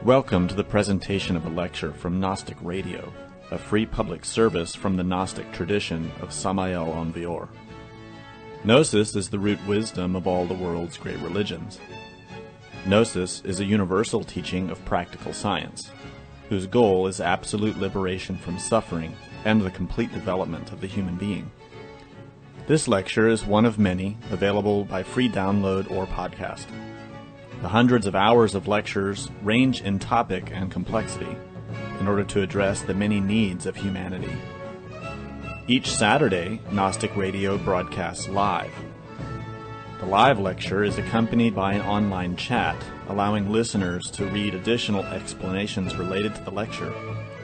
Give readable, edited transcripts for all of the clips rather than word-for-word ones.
Welcome to the presentation of a lecture from Gnostic Radio, a free public service from the Gnostic tradition of Samael Aun-Weor. Gnosis is the root wisdom of all the world's great religions. Gnosis is a universal teaching of practical science, whose goal is absolute liberation from suffering and the complete development of the human being. This lecture is one of many available by free download or podcast. The hundreds of hours of lectures range in topic and complexity in order to address the many needs of humanity. Each Saturday, Gnostic Radio broadcasts live. The live lecture is accompanied by an online chat, allowing listeners to read additional explanations related to the lecture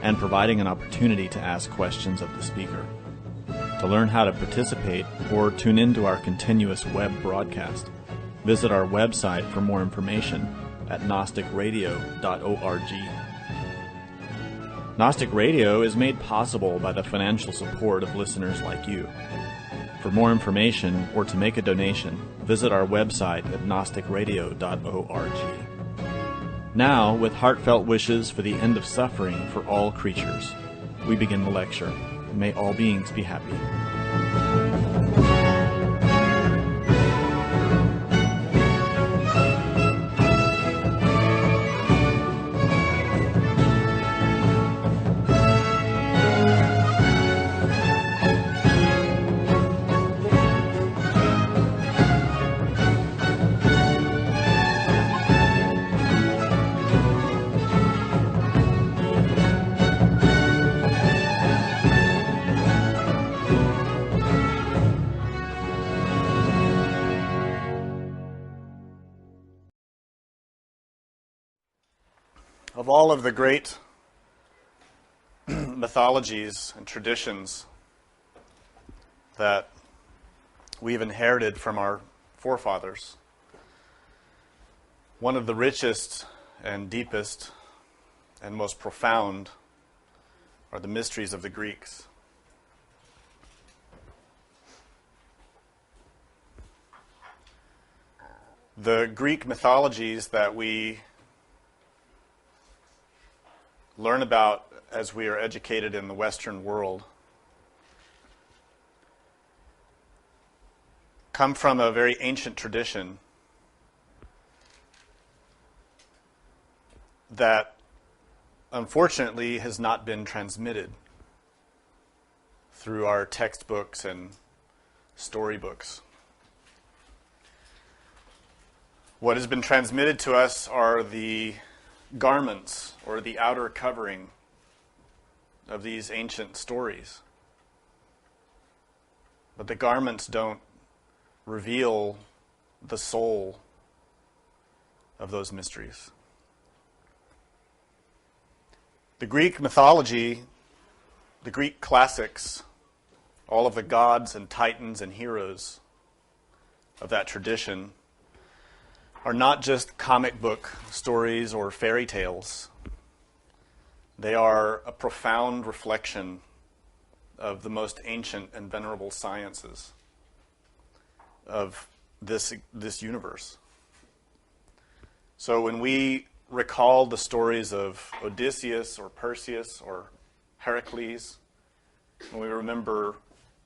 and providing an opportunity to ask questions of the speaker. To learn how to participate or tune into our continuous web broadcast, visit our website for more information at gnosticradio.org. Gnostic Radio is made possible by the financial support of listeners like you. For more information or to make a donation, visit our website at gnosticradio.org. Now, with heartfelt wishes for the end of suffering for all creatures, we begin the lecture. May all beings be happy. Of all of the great mythologies and traditions that we've inherited from our forefathers, one of the richest and deepest and most profound are the mysteries of the Greeks. The Greek mythologies that we learn about as we are educated in the Western world come from a very ancient tradition that unfortunately has not been transmitted through our textbooks and storybooks. What has been transmitted to us are the garments or the outer covering of these ancient stories. But the garments don't reveal the soul of those mysteries. The Greek mythology, the Greek classics, all of the gods and titans and heroes of that tradition are not just comic book stories or fairy tales. They are a profound reflection of the most ancient and venerable sciences of this universe. So when we recall the stories of Odysseus or Perseus or Heracles, when we remember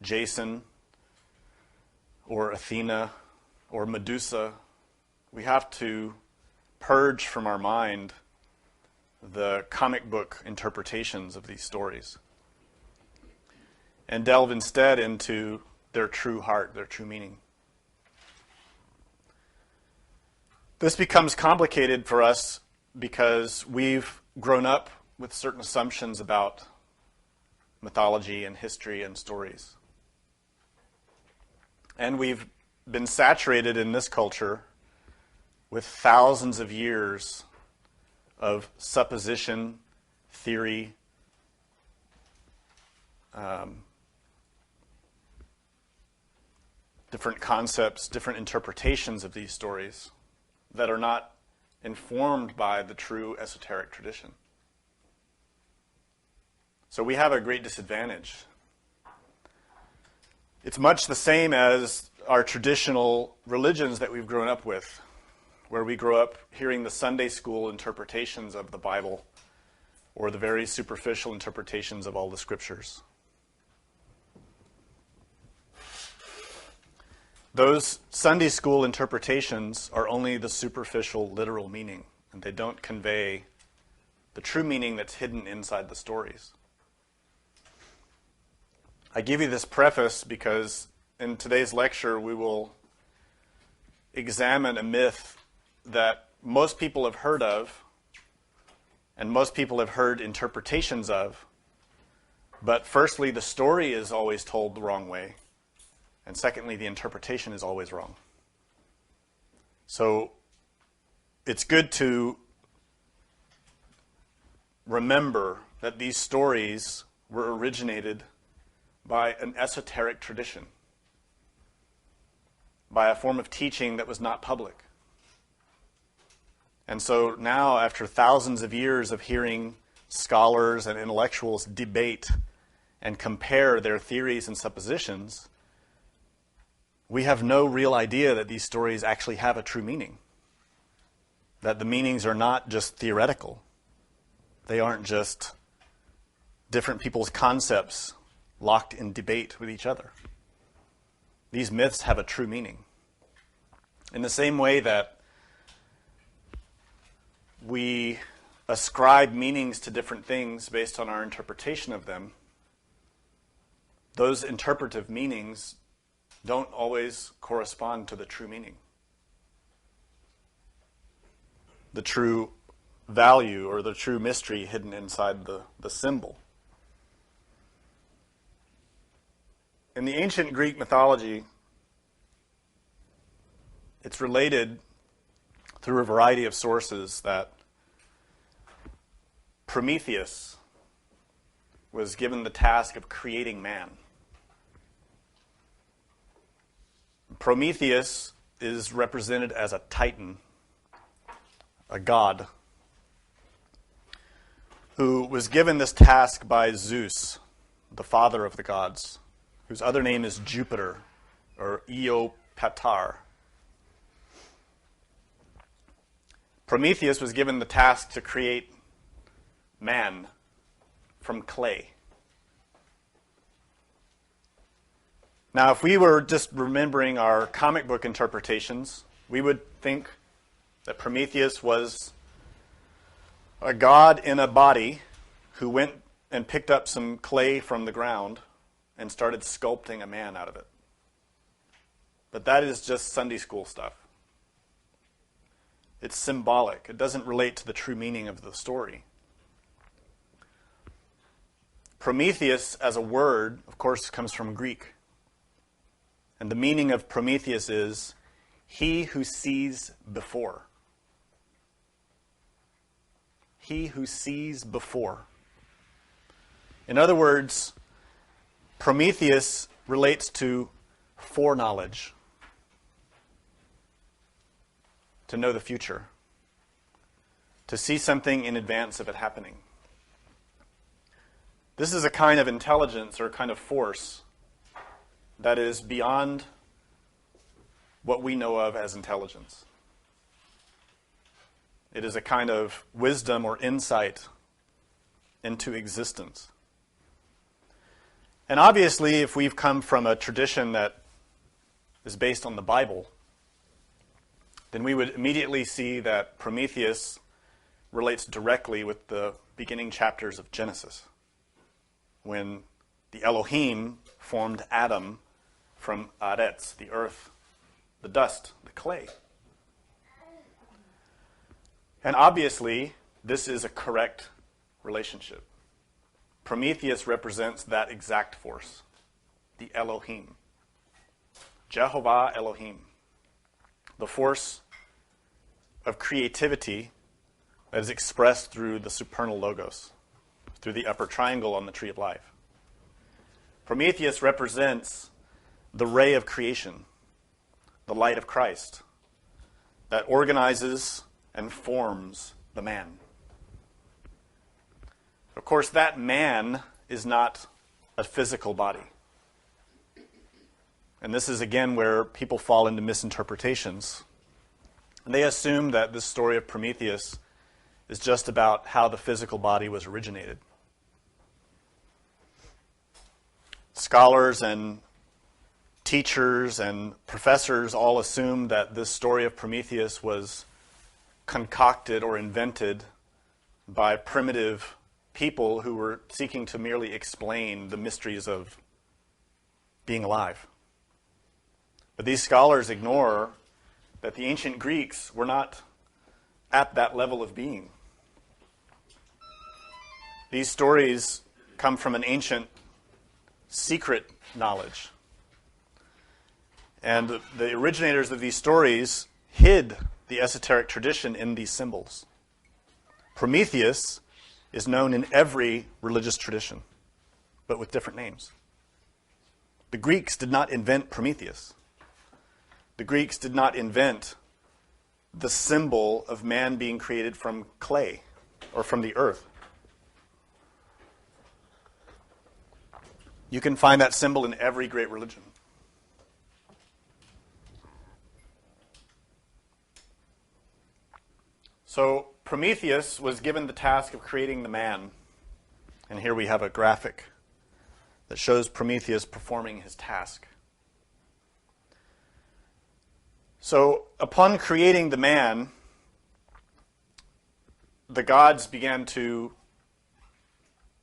Jason or Athena or Medusa, we have to purge from our mind the comic book interpretations of these stories and delve instead into their true heart, their true meaning. This becomes complicated for us because we've grown up with certain assumptions about mythology and history and stories. And we've been saturated in this culture with thousands of years of supposition, theory, different concepts, different interpretations of these stories that are not informed by the true esoteric tradition. So we have a great disadvantage. It's much the same as our traditional religions that we've grown up with. where we grow up hearing the Sunday school interpretations of the Bible or the very superficial interpretations of all the scriptures. Those Sunday school interpretations are only the superficial, literal meaning, and they don't convey the true meaning that's hidden inside the stories. I give you this preface because in today's lecture we will examine a myth that most people have heard of and most people have heard interpretations of, but firstly, the story is always told the wrong way, and secondly, the interpretation is always wrong. So it's good to remember that these stories were originated by an esoteric tradition, by a form of teaching that was not public. And so now, after thousands of years of hearing scholars and intellectuals debate and compare their theories and suppositions, we have no real idea that these stories actually have a true meaning, that the meanings are not just theoretical. They aren't just different people's concepts locked in debate with each other. These myths have a true meaning. In the same way that we ascribe meanings to different things based on our interpretation of them, those interpretive meanings don't always correspond to the true meaning, the true value or the true mystery hidden inside the symbol. In the ancient Greek mythology, it's related through a variety of sources that Prometheus was given the task of creating man. Prometheus is represented as a titan, a god, who was given this task by Zeus, the father of the gods, whose other name is Jupiter, or Io-Patar. Prometheus was given the task to create man from clay. Now, if we were just remembering our comic book interpretations, we would think that Prometheus was a god in a body who went and picked up some clay from the ground and started sculpting a man out of it. But that is just Sunday school stuff. It's symbolic. It doesn't relate to the true meaning of the story. Prometheus, as a word, of course, comes from Greek. And the meaning of Prometheus is he who sees before. He who sees before. In other words, Prometheus relates to foreknowledge, to know the future, to see something in advance of it happening. This is a kind of intelligence or a kind of force that is beyond what we know of as intelligence. It is a kind of wisdom or insight into existence. And obviously, if we've come from a tradition that is based on the Bible, then we would immediately see that Prometheus relates directly with the beginning chapters of Genesis, when the Elohim formed Adam from Aretz, the earth, the dust, the clay. And obviously, this is a correct relationship. Prometheus represents that exact force, the Elohim. Jehovah Elohim, the force of creativity that is expressed through the supernal logos, through the upper triangle on the tree of life. Prometheus represents the ray of creation, the light of Christ, that organizes and forms the man. Of course, that man is not a physical body. And this is again where people fall into misinterpretations. And they assume that this story of Prometheus is just about how the physical body was originated. Scholars and teachers and professors all assume that this story of Prometheus was concocted or invented by primitive people who were seeking to merely explain the mysteries of being alive. But these scholars ignore that the ancient Greeks were not at that level of being. These stories come from an ancient secret knowledge. And the originators of these stories hid the esoteric tradition in these symbols. Prometheus is known in every religious tradition, but with different names. The Greeks did not invent Prometheus. The Greeks did not invent the symbol of man being created from clay or from the earth. You can find that symbol in every great religion. So Prometheus was given the task of creating the man. And here we have a graphic that shows Prometheus performing his task. So upon creating the man, the gods began to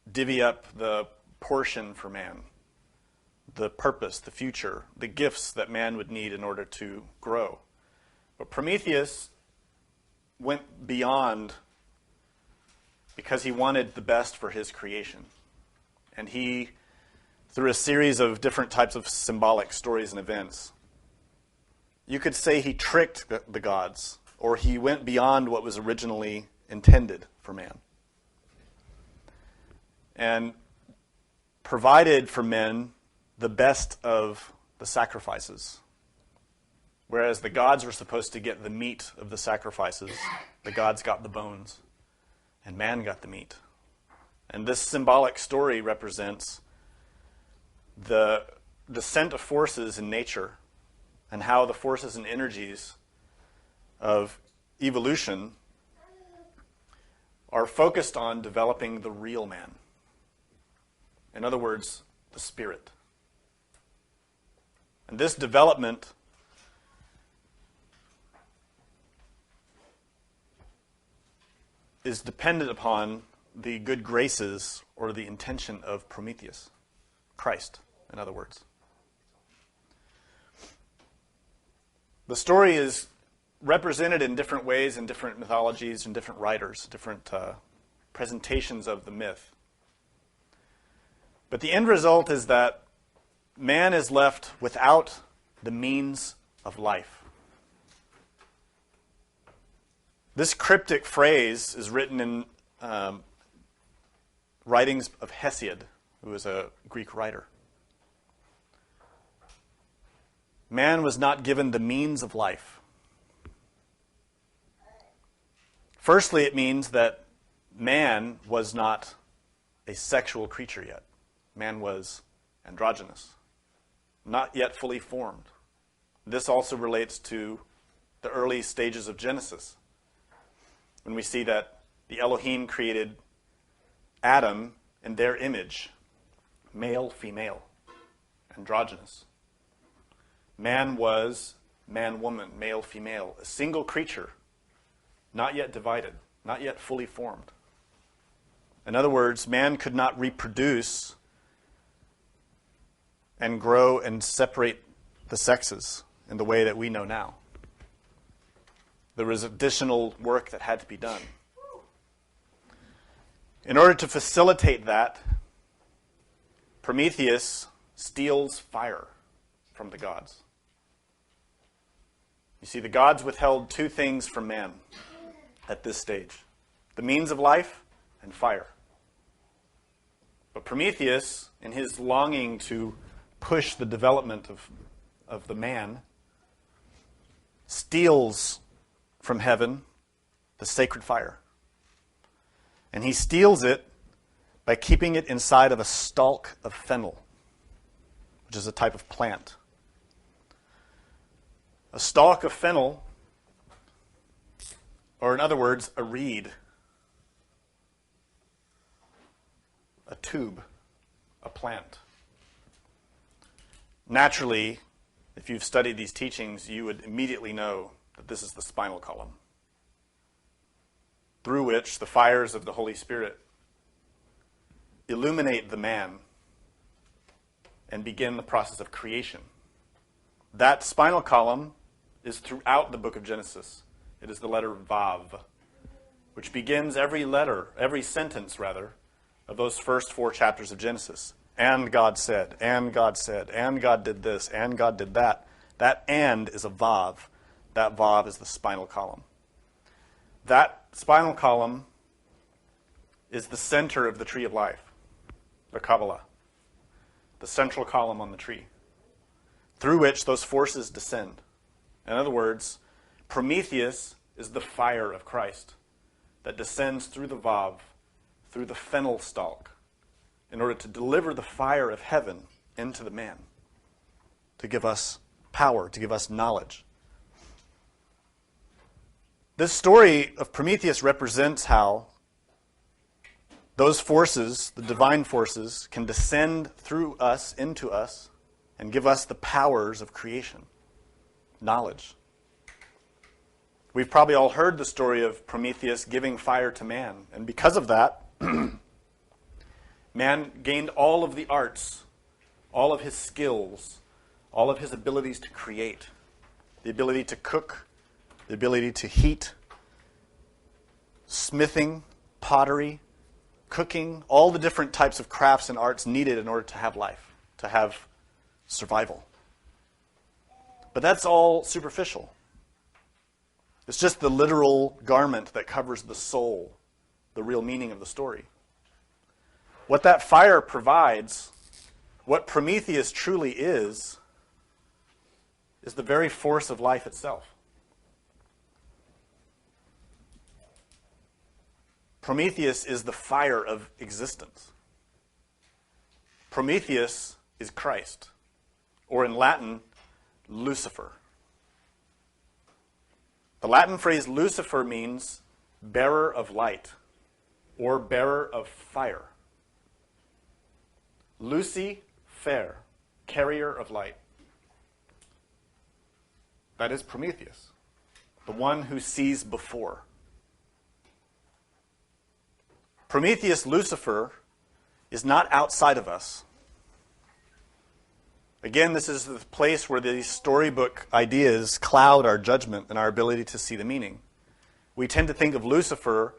divvy up the portion for man, the purpose, the future, the gifts that man would need in order to grow. But Prometheus went beyond because he wanted the best for his creation. And he, through a series of different types of symbolic stories and events, you could say he tricked the gods, or he went beyond what was originally intended for man, and provided for men the best of the sacrifices. Whereas the gods were supposed to get the meat of the sacrifices, the gods got the bones, and man got the meat. And this symbolic story represents the descent of forces in nature and how the forces and energies of evolution are focused on developing the real man. In other words, the spirit. And this development is dependent upon the good graces or the intention of Prometheus, Christ, in other words. The story is represented in different ways in different mythologies and different writers, different presentations of the myth. But the end result is that man is left without the means of life. This cryptic phrase is written in writings of Hesiod, who was a Greek writer. Man was not given the means of life. Firstly, it means that man was not a sexual creature yet. Man was androgynous, not yet fully formed. This also relates to the early stages of Genesis, when we see that the Elohim created Adam in their image, male, female, androgynous. Man was man, woman, male, female, a single creature, not yet divided, not yet fully formed. In other words, man could not reproduce and grow and separate the sexes in the way that we know now. There was additional work that had to be done. In order to facilitate that, Prometheus steals fire from the gods. You see, the gods withheld two things from man at this stage: the means of life and fire. But Prometheus, in his longing to push the development of the man, steals from heaven the sacred fire. And he steals it by keeping it inside of a stalk of fennel, which is a type of plant. A stalk of fennel Or in other words, a reed, a tube, a plant. Naturally, if you've studied these teachings, you would immediately know that this is the spinal column, through which the fires of the Holy Spirit illuminate the man and begin the process of creation. That spinal column is throughout the book of Genesis. It is the letter Vav, which begins every sentence, of those first 4 chapters of Genesis. And God said, and God said, and God did this, and God did that. That and is a Vav. That Vav is the spinal column. That spinal column is the center of the tree of life, the Kabbalah, the central column on the tree, through which those forces descend. In other words, Prometheus is the fire of Christ that descends through the Vav, through the fennel stalk, in order to deliver the fire of heaven into the man, to give us power, to give us knowledge. This story of Prometheus represents how those forces, the divine forces, can descend through us, into us, and give us the powers of creation, knowledge. We've probably all heard the story of Prometheus giving fire to man, and because of that, man gained all of the arts, all of his skills, all of his abilities to create, the ability to cook, the ability to heat, smithing, pottery, cooking, all the different types of crafts and arts needed in order to have life, to have survival. But that's all superficial. It's just the literal garment that covers the soul, the real meaning of the story. What that fire provides, what Prometheus truly is the very force of life itself. Prometheus is the fire of existence. Prometheus is Christ, or in Latin, Lucifer. The Latin phrase Lucifer means bearer of light, or bearer of fire. Lucy, fair, carrier of light. That is Prometheus, the one who sees before. Prometheus, Lucifer, is not outside of us. Again, this is the place where these storybook ideas cloud our judgment and our ability to see the meaning. We tend to think of Lucifer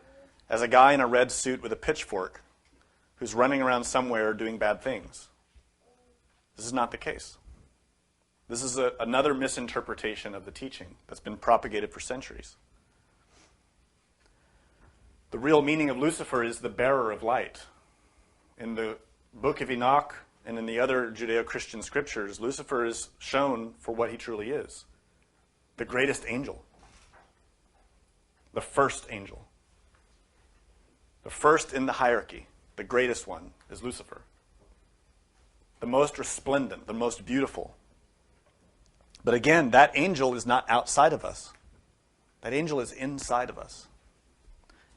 as a guy in a red suit with a pitchfork who's running around somewhere doing bad things. This is not the case. This is another misinterpretation of the teaching that's been propagated for centuries. The real meaning of Lucifer is the bearer of light. In the book of Enoch and in the other Judeo-Christian scriptures, Lucifer is shown for what he truly is. The greatest angel. The first angel. The first in the hierarchy. The greatest one is Lucifer. The most resplendent, the most beautiful. But again, that angel is not outside of us. That angel is inside of us.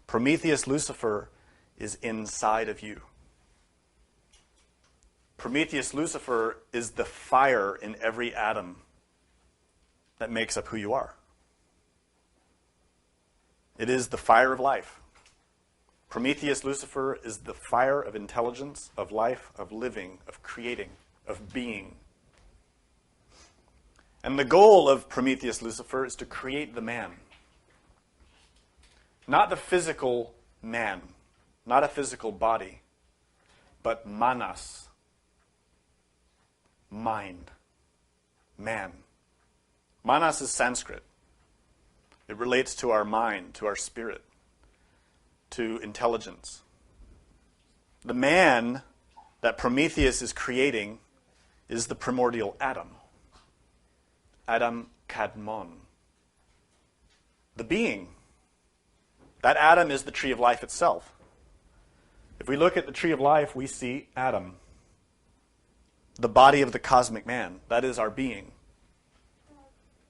Prometheus, Lucifer is inside of you. Prometheus, Lucifer is the fire in every atom that makes up who you are. It is the fire of life. Prometheus, Lucifer is the fire of intelligence, of life, of living, of creating, of being. And the goal of Prometheus, Lucifer is to create the man. Not the physical man, not a physical body, but manas, mind, man. Manas is Sanskrit. It relates to our mind, to our spirit, to intelligence. The man that Prometheus is creating is the primordial atom. Adam Kadmon. The being. That atom is the tree of life itself. If we look at the tree of life, we see Adam, the body of the cosmic man. That is our being.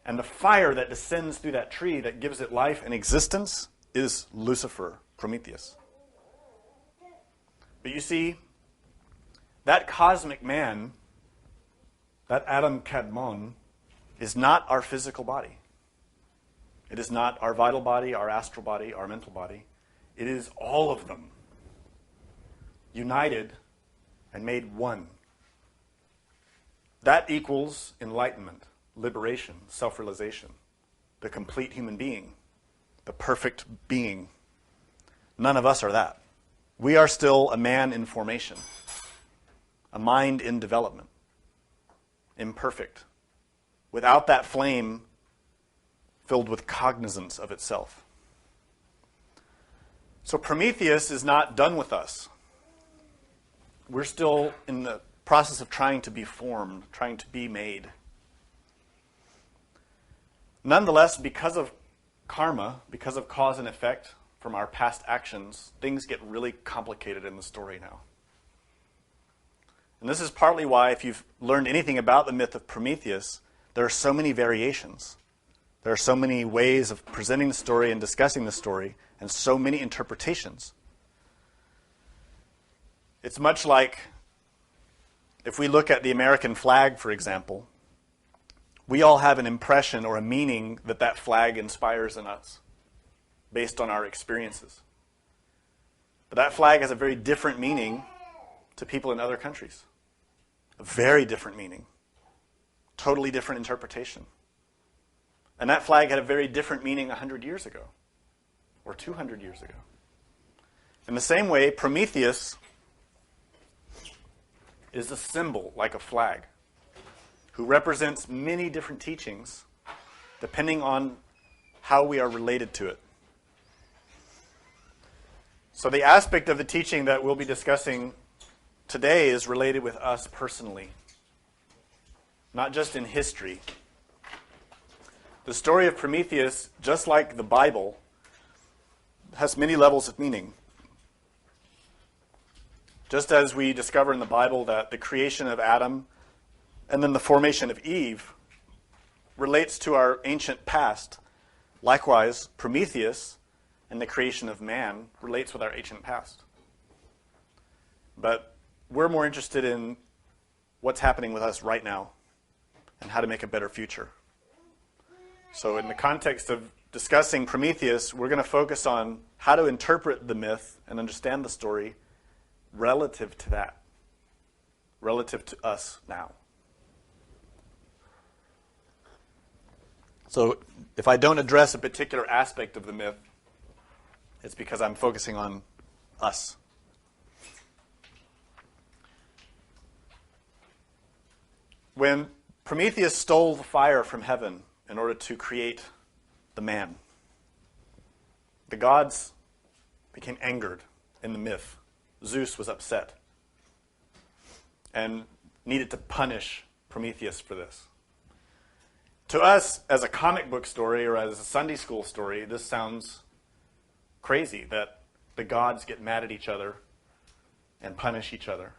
And the fire that descends through that tree that gives it life and existence is Lucifer, Prometheus. But you see, that cosmic man, that Adam Kadmon, is not our physical body. It is not our vital body, our astral body, our mental body. It is all of them, united and made one. That equals enlightenment, liberation, self-realization, the complete human being, the perfect being. None of us are that. We are still a man in formation, a mind in development, imperfect, without that flame filled with cognizance of itself. So Prometheus is not done with us. We're still in the process of trying to be formed, trying to be made. Nonetheless, because of karma, because of cause and effect from our past actions, things get really complicated in the story now. And this is partly why, if you've learned anything about the myth of Prometheus, there are so many variations. There are so many ways of presenting the story and discussing the story, and so many interpretations. It's much like if we look at the American flag, for example, we all have an impression or a meaning that that flag inspires in us based on our experiences. But that flag has a very different meaning to people in other countries. A very different meaning. Totally different interpretation. And that flag had a very different meaning 100 years ago or 200 years ago. In the same way, Prometheus is a symbol like a flag who represents many different teachings depending on how we are related to it. So the aspect of the teaching that we'll be discussing today is related with us personally, not just in history. The story of Prometheus, just like the Bible, has many levels of meaning. Just as we discover in the Bible that the creation of Adam and then the formation of Eve relates to our ancient past, likewise, Prometheus and the creation of man relates with our ancient past. But we're more interested in what's happening with us right now and how to make a better future. So in the context of discussing Prometheus, we're going to focus on how to interpret the myth and understand the story relative to that, relative to us now. So if I don't address a particular aspect of the myth, it's because I'm focusing on us. When Prometheus stole the fire from heaven in order to create the man, the gods became angered in the myth. Zeus was upset and needed to punish Prometheus for this. To us, as a comic book story or as a Sunday school story, this sounds crazy that the gods get mad at each other and punish each other.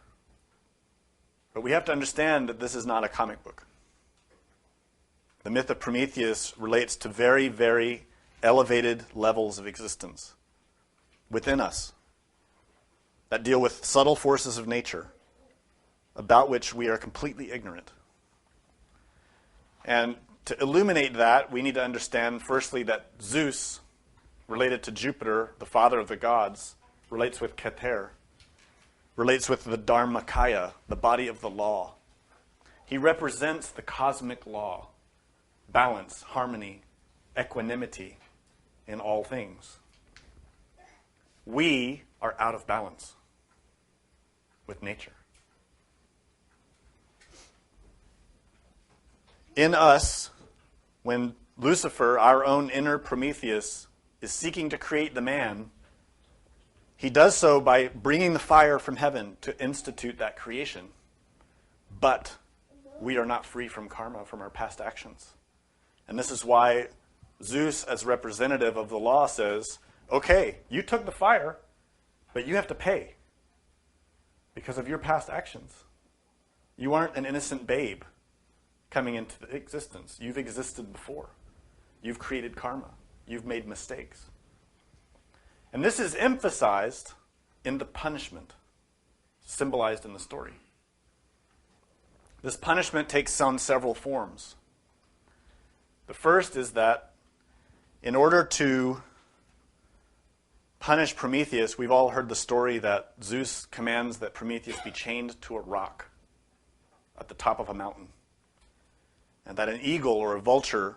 But we have to understand that this is not a comic book. The myth of Prometheus relates to very, very elevated levels of existence within us that deal with subtle forces of nature about which we are completely ignorant. And to illuminate that, we need to understand, firstly, that Zeus, related to Jupiter, the father of the gods, relates with Keter, relates with the Dharmakaya, the body of the law. He represents the cosmic law, balance, harmony, equanimity in all things. We are out of balance with nature. In us, when Lucifer, our own inner Prometheus, is seeking to create the man, he does so by bringing the fire from heaven to institute that creation. But we are not free from karma, from our past actions. And this is why Zeus, as representative of the law, says, okay, you took the fire, but you have to pay because of your past actions. You aren't an innocent babe. coming into existence. You've existed before. You've created karma. You've made mistakes. And this is emphasized in the punishment symbolized in the story. This punishment takes on several forms. The first is that in order to punish Prometheus, we've all heard the story that Zeus commands that Prometheus be chained to a rock at the top of a mountain, and that an eagle or a vulture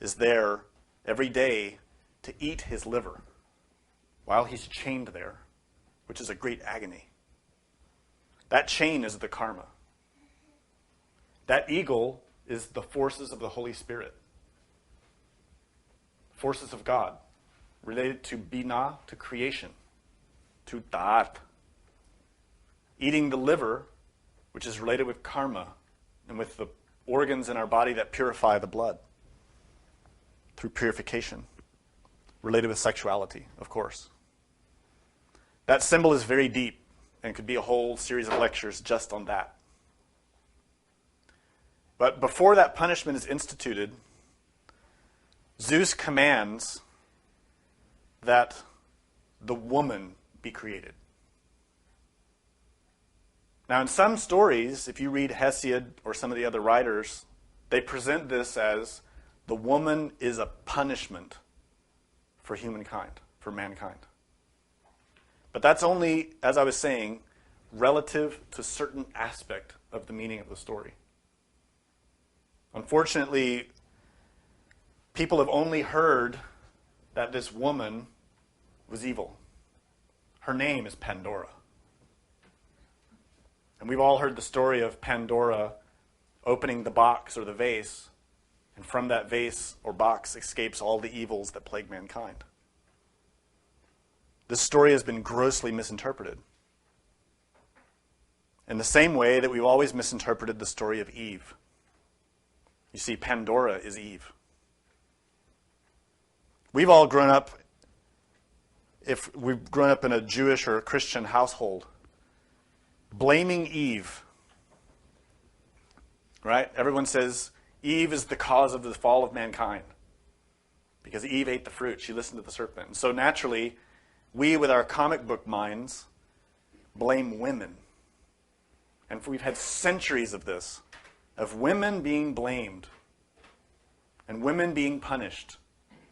is there every day to eat his liver while he's chained there, which is a great agony. That chain is the karma. That eagle is the forces of the Holy Spirit, forces of God, related to Bina, to creation, to Ta'at. Eating the liver, which is related with karma, and with the organs in our body that purify the blood through purification, related with sexuality, of course. That symbol is very deep and could be a whole series of lectures just on that. But before that punishment is instituted, Zeus commands that the woman be created. Now, in some stories, if you read Hesiod or some of the other writers, they present this as the woman is a punishment for humankind, for mankind. But that's only, as I was saying, relative to a certain aspect of the meaning of the story. Unfortunately, people have only heard that this woman was evil. Her name is Pandora. And we've all heard the story of Pandora opening the box or the vase, and from that vase or box escapes all the evils that plague mankind. This story has been grossly misinterpreted, in the same way that we've always misinterpreted the story of Eve. You see, Pandora is Eve. We've all grown up, if we've grown up in a Jewish or a Christian household, blaming Eve. Right? Everyone says Eve is the cause of the fall of mankind because Eve ate the fruit. She listened to the serpent. And so naturally, we, with our comic book minds, blame women. And we've had centuries of this, of women being blamed and women being punished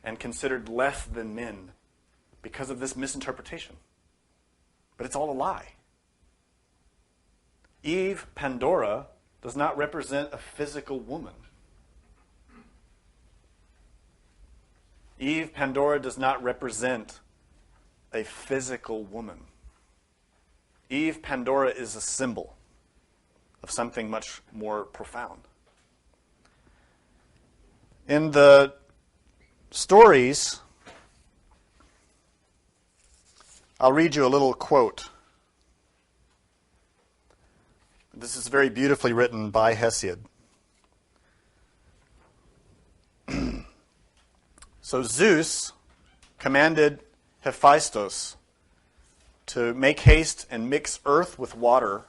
and considered less than men because of this misinterpretation. But it's all a lie. Eve, Pandora, does not represent a physical woman. Eve, Pandora, does not represent a physical woman. Eve, Pandora, is a symbol of something much more profound. In the stories, I'll read you a little quote. This is very beautifully written by Hesiod. So Zeus commanded Hephaestus to make haste and mix earth with water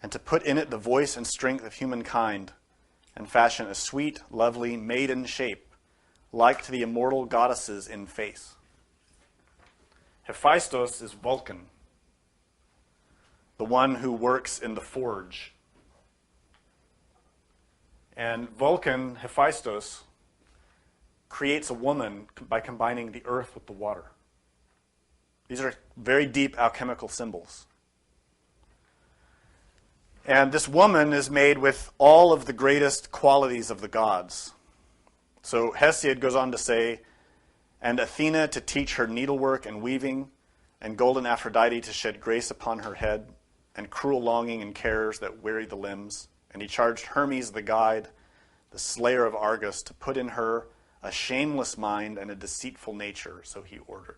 and to put in it the voice and strength of humankind and fashion a sweet, lovely maiden shape like to the immortal goddesses in face. Hephaestus is Vulcan, the one who works in the forge. And Vulcan, Hephaestus, creates a woman by combining the earth with the water. These are very deep alchemical symbols. And this woman is made with all of the greatest qualities of the gods. So Hesiod goes on to say, and Athena to teach her needlework and weaving, and golden Aphrodite to shed grace upon her head, and cruel longing and cares that weary the limbs. And he charged Hermes the guide, the slayer of Argus, to put in her a shameless mind and a deceitful nature, so he ordered.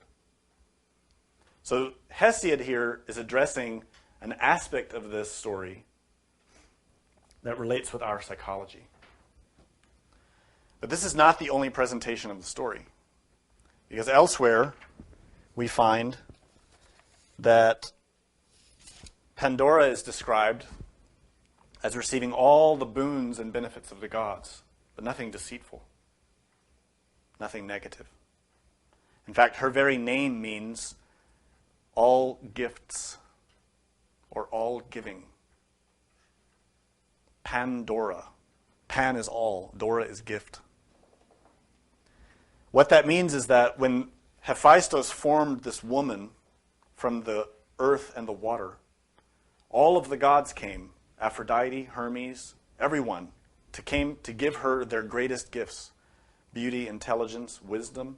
So Hesiod here is addressing an aspect of this story that relates with our psychology. But this is not the only presentation of the story, because elsewhere we find that Pandora is described as receiving all the boons and benefits of the gods, but nothing deceitful, nothing negative. In fact, her very name means all gifts or all giving. Pandora. Pan is all, Dora is gift. What that means is that when Hephaestus formed this woman from the earth and the water, all of the gods came, Aphrodite, Hermes, everyone, to give her their greatest gifts: beauty, intelligence, wisdom,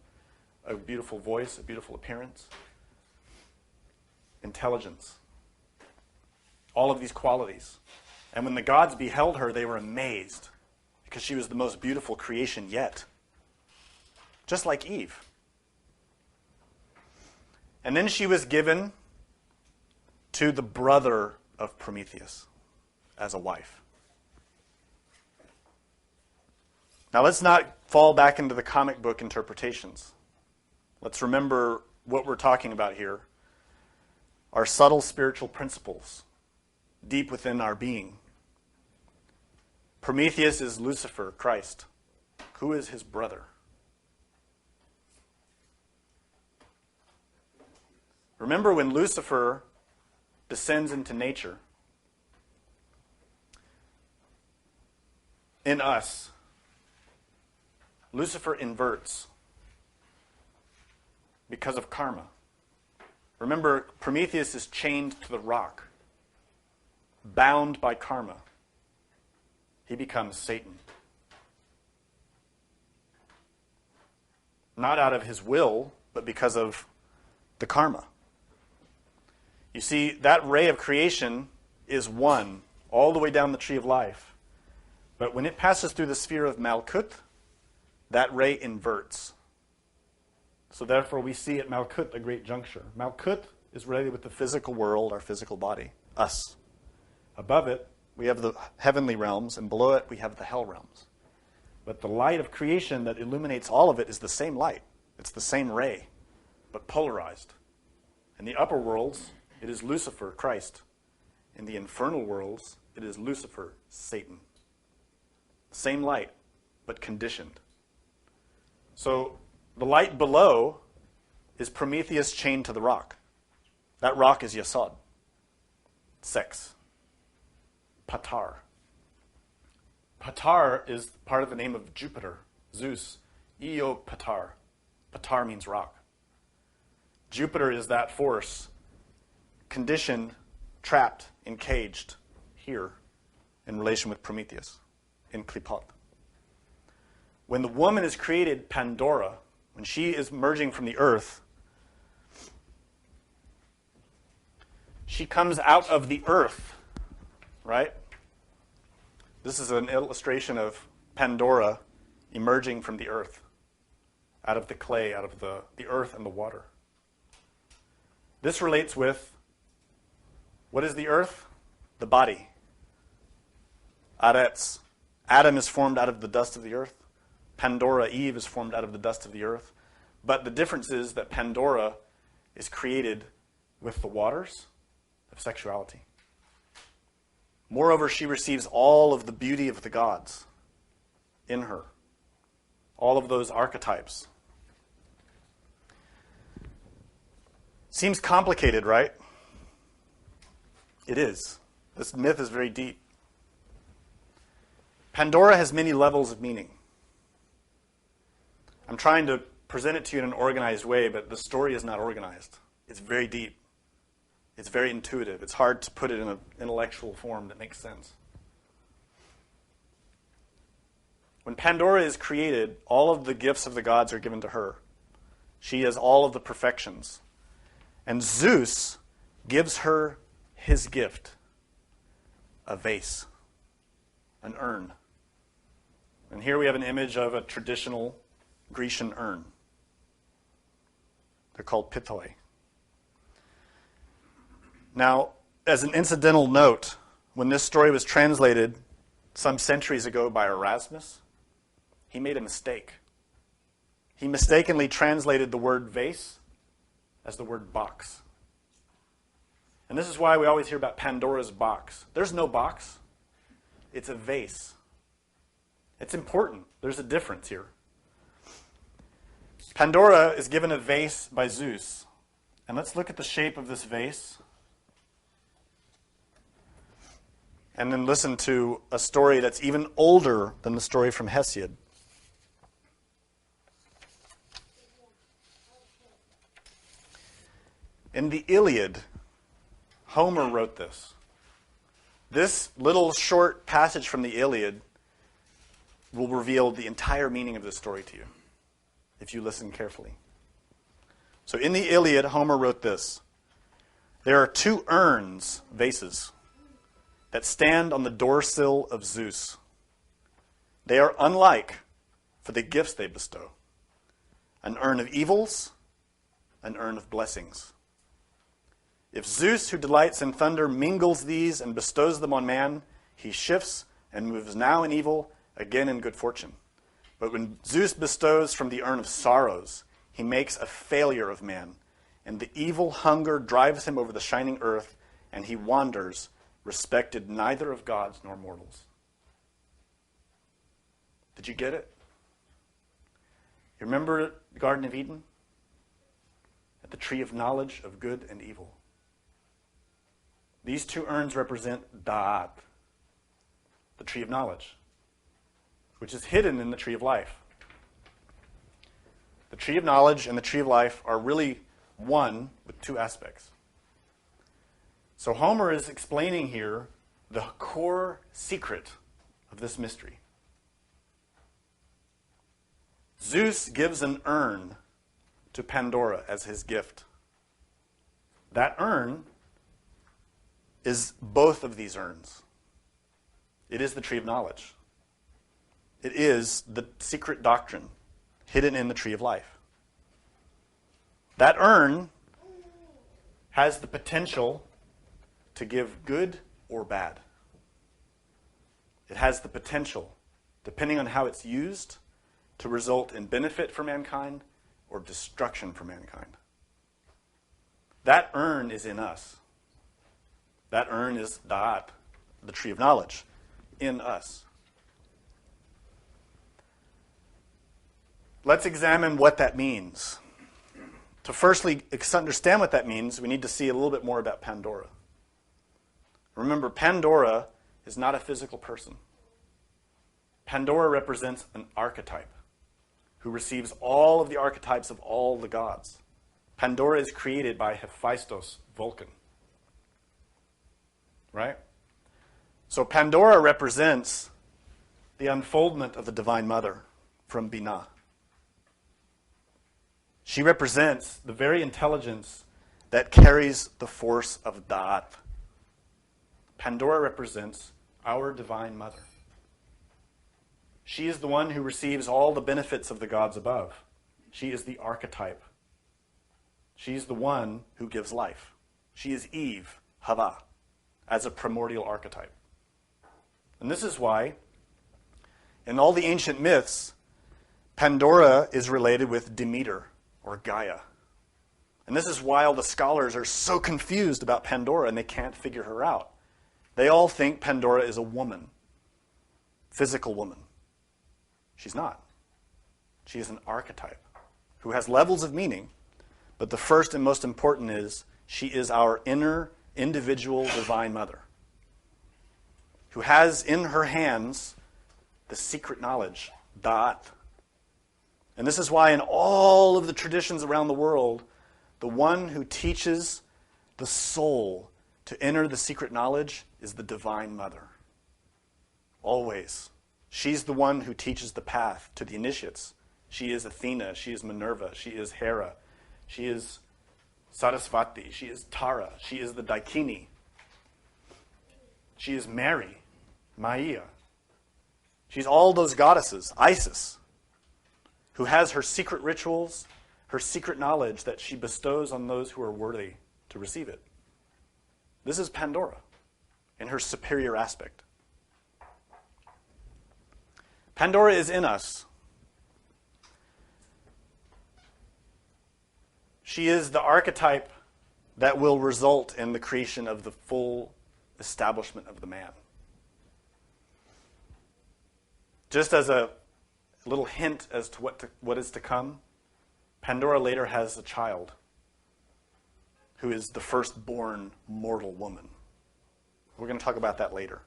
a beautiful voice, a beautiful appearance, intelligence. All of these qualities. And when the gods beheld her, they were amazed because she was the most beautiful creation yet. Just like Eve. And then she was given to the brother of Prometheus as a wife. Now let's not fall back into the comic book interpretations. Let's remember what we're talking about here are subtle spiritual principles deep within our being. Prometheus is Lucifer, Christ. Who is his brother? Remember when Lucifer descends into nature, in us, Lucifer inverts because of karma. Remember, Prometheus is chained to the rock, bound by karma. He becomes Satan. Not out of his will, but because of the karma. You see, that ray of creation is one all the way down the tree of life. But when it passes through the sphere of Malkut, that ray inverts. So therefore we see at Malkut a great juncture. Malkut is related with the physical world, our physical body, us. Above it, we have the heavenly realms, and below it we have the hell realms. But the light of creation that illuminates all of it is the same light. It's the same ray, but polarized. In the upper worlds, it is Lucifer, Christ. In the infernal worlds, it is Lucifer, Satan. Same light, but conditioned. So the light below is Prometheus chained to the rock. That rock is Yesod. Sex. Patar. Patar is part of the name of Jupiter, Zeus. Io Patar. Patar means rock. Jupiter is that force, conditioned, trapped, encaged here in relation with Prometheus, in Klipot. When the woman is created, Pandora, when she is emerging from the earth, she comes out of the earth, right? This is an illustration of Pandora emerging from the earth, out of the clay, out of the earth and the water. This relates with, what is the earth? The body. Aretz. Adam is formed out of the dust of the earth. Pandora, Eve, is formed out of the dust of the earth. But the difference is that Pandora is created with the waters of sexuality. Moreover, she receives all of the beauty of the gods in her. All of those archetypes. Seems complicated, right? It is. This myth is very deep. Pandora has many levels of meaning. I'm trying to present it to you in an organized way, but the story is not organized. It's very deep. It's very intuitive. It's hard to put it in an intellectual form that makes sense. When Pandora is created, all of the gifts of the gods are given to her. She has all of the perfections. And Zeus gives her his gift, a vase, an urn. And here we have an image of a traditional Grecian urn. They're called pitoi. Now, as an incidental note, when this story was translated some centuries ago by Erasmus, he made a mistake. He mistakenly translated the word vase as the word box. And this is why we always hear about Pandora's box. There's no box. It's a vase. It's important. There's a difference here. Pandora is given a vase by Zeus. And let's look at the shape of this vase. And then listen to a story that's even older than the story from Hesiod. In the Iliad, Homer wrote this. This little short passage from the Iliad will reveal the entire meaning of this story to you, if you listen carefully. So in the Iliad, Homer wrote this. There are two urns, vases, that stand on the doorsill of Zeus. They are unlike for the gifts they bestow. An urn of evils, an urn of blessings. If Zeus, who delights in thunder, mingles these and bestows them on man, he shifts and moves now in evil, again in good fortune. But when Zeus bestows from the urn of sorrows, he makes a failure of man, and the evil hunger drives him over the shining earth, and he wanders, respected neither of gods nor mortals. Did you get it? You remember the Garden of Eden? At the tree of knowledge of good and evil. These two urns represent Da'at, the tree of knowledge, which is hidden in the tree of life. The tree of knowledge and the tree of life are really one with two aspects. So Homer is explaining here the core secret of this mystery. Zeus gives an urn to Pandora as his gift. That urn is both of these urns. It is the tree of knowledge. It is the secret doctrine hidden in the tree of life. That urn has the potential to give good or bad. It has the potential, depending on how it's used, to result in benefit for mankind or destruction for mankind. That urn is in us. That urn is Da'at, the tree of knowledge, in us. Let's examine what that means. To firstly understand what that means, we need to see a little bit more about Pandora. Remember, Pandora is not a physical person. Pandora represents an archetype who receives all of the archetypes of all the gods. Pandora is created by Hephaestus, Vulcan. Right? So Pandora represents the unfoldment of the Divine Mother from Binah. She represents the very intelligence that carries the force of Da'at. Pandora represents our Divine Mother. She is the one who receives all the benefits of the gods above. She is the archetype. She's the one who gives life. She is Eve, Hava, as a primordial archetype. And this is why, in all the ancient myths, Pandora is related with Demeter, or Gaia. And this is why all the scholars are so confused about Pandora and they can't figure her out. They all think Pandora is a woman, physical woman. She's not. She is an archetype who has levels of meaning, but the first and most important is she is our inner individual Divine Mother who has in her hands the secret knowledge, Da'at. And this is why in all of the traditions around the world, the one who teaches the soul to enter the secret knowledge is the Divine Mother. Always. She's the one who teaches the path to the initiates. She is Athena. She is Minerva. She is Hera. She is Sarasvati. She is Tara. She is the Daikini. She is Mary, Maia. She's all those goddesses, Isis, who has her secret rituals, her secret knowledge that she bestows on those who are worthy to receive it. This is Pandora in her superior aspect. Pandora is in us. She is the archetype that will result in the creation of the full establishment of the man. Just as a little hint as to what is to come, Pandora later has a child who is the firstborn mortal woman. We're going to talk about that later.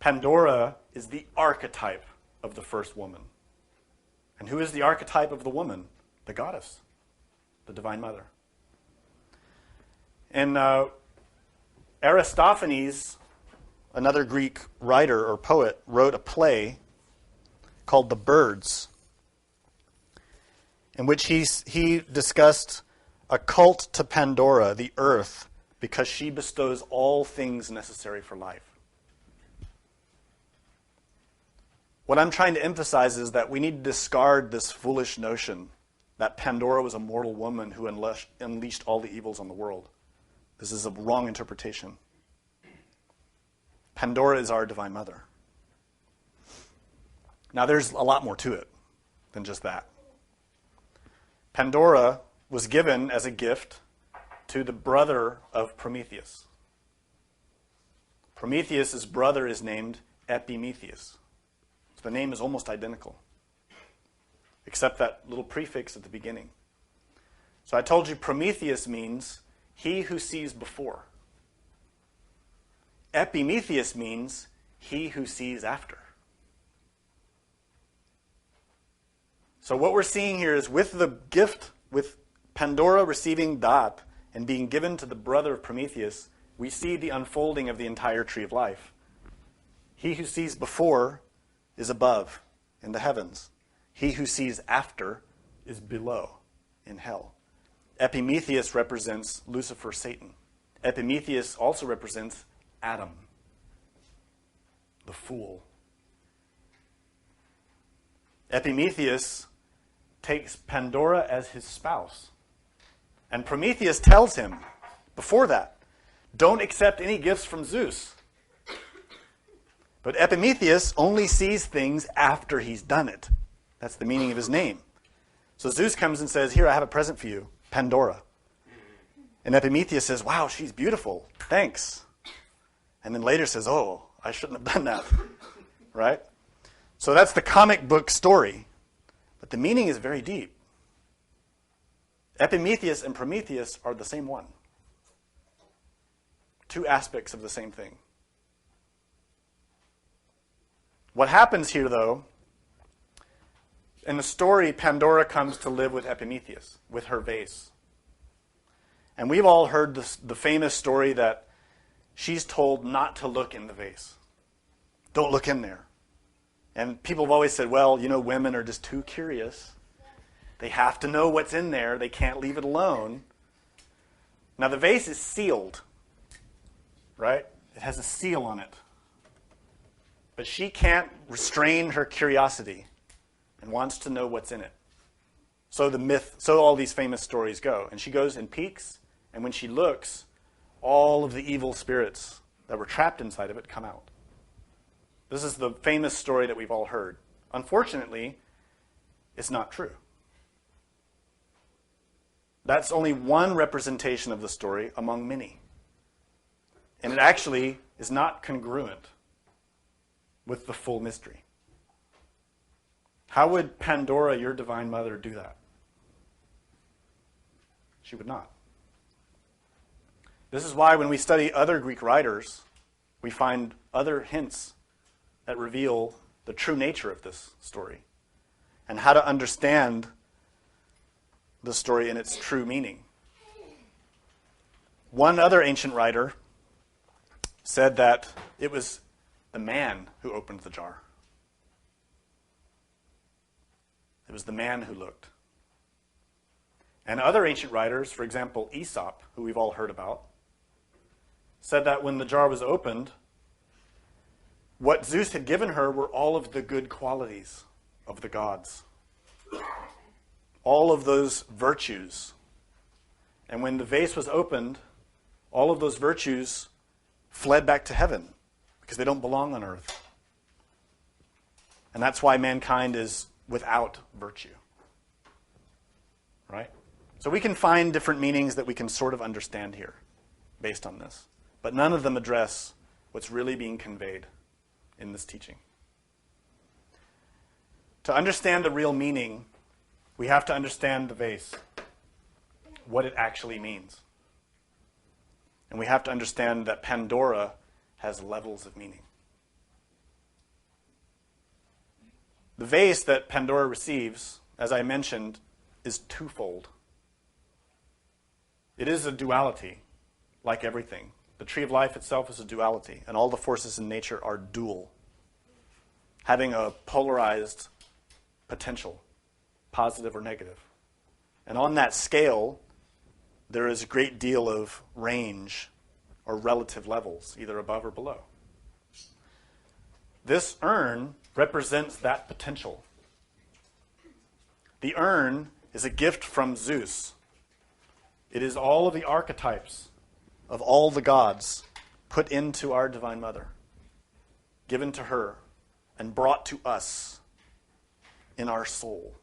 Pandora is the archetype of the first woman. And who is the archetype of the woman? The goddess, the Divine Mother. And Aristophanes, another Greek writer or poet, wrote a play called The Birds, in which he discussed a cult to Pandora, the earth, because she bestows all things necessary for life. What I'm trying to emphasize is that we need to discard this foolish notion that Pandora was a mortal woman who unleashed all the evils on the world. This is a wrong interpretation. Pandora is our Divine Mother. Now, there's a lot more to it than just that. Pandora was given as a gift to the brother of Prometheus. Prometheus' brother is named Epimetheus. So the name is almost identical, except that little prefix at the beginning. So I told you Prometheus means he who sees before. Epimetheus means he who sees after. So what we're seeing here is with the gift, with Pandora receiving that and being given to the brother of Prometheus, we see the unfolding of the entire tree of life. He who sees before is above in the heavens. He who sees after is below in hell. Epimetheus represents Lucifer, Satan. Epimetheus also represents Adam, the fool. Epimetheus takes Pandora as his spouse. And Prometheus tells him, before that, don't accept any gifts from Zeus. But Epimetheus only sees things after he's done it. That's the meaning of his name. So Zeus comes and says, here, I have a present for you, Pandora. And Epimetheus says, wow, she's beautiful. Thanks. And then later says, oh, I shouldn't have done that. Right? So that's the comic book story. But the meaning is very deep. Epimetheus and Prometheus are the same one. Two aspects of the same thing. What happens here, though, in the story, Pandora comes to live with Epimetheus, with her vase. And we've all heard the famous story that she's told not to look in the vase. Don't look in there. And people have always said, well, you know, women are just too curious. They have to know what's in there. They can't leave it alone. Now, the vase is sealed, right? It has a seal on it. But she can't restrain her curiosity and wants to know what's in it. So all these famous stories go. And she goes and peeks, and when she looks, all of the evil spirits that were trapped inside of it come out. This is the famous story that we've all heard. Unfortunately, it's not true. That's only one representation of the story among many. And it actually is not congruent with the full mystery. How would Pandora, your Divine Mother, do that? She would not. This is why when we study other Greek writers, we find other hints that reveal the true nature of this story and how to understand the story in its true meaning. One other ancient writer said that it was the man who opened the jar. It was the man who looked. And other ancient writers, for example, Aesop, who we've all heard about, said that when the jar was opened, what Zeus had given her were all of the good qualities of the gods. All of those virtues. And when the vase was opened, all of those virtues fled back to heaven because they don't belong on earth. And that's why mankind is without virtue. Right? So we can find different meanings that we can sort of understand here based on this. But none of them address what's really being conveyed in this teaching. To understand the real meaning, we have to understand the vase, what it actually means. And we have to understand that Pandora has levels of meaning. The vase that Pandora receives, as I mentioned, is twofold. It is a duality, like everything. The tree of life itself is a duality, and all the forces in nature are dual, having a polarized potential, positive or negative. And on that scale, there is a great deal of range or relative levels, either above or below. This urn represents that potential. The urn is a gift from Zeus. It is all of the archetypes of all the gods put into our Divine Mother, given to her, and brought to us in our soul.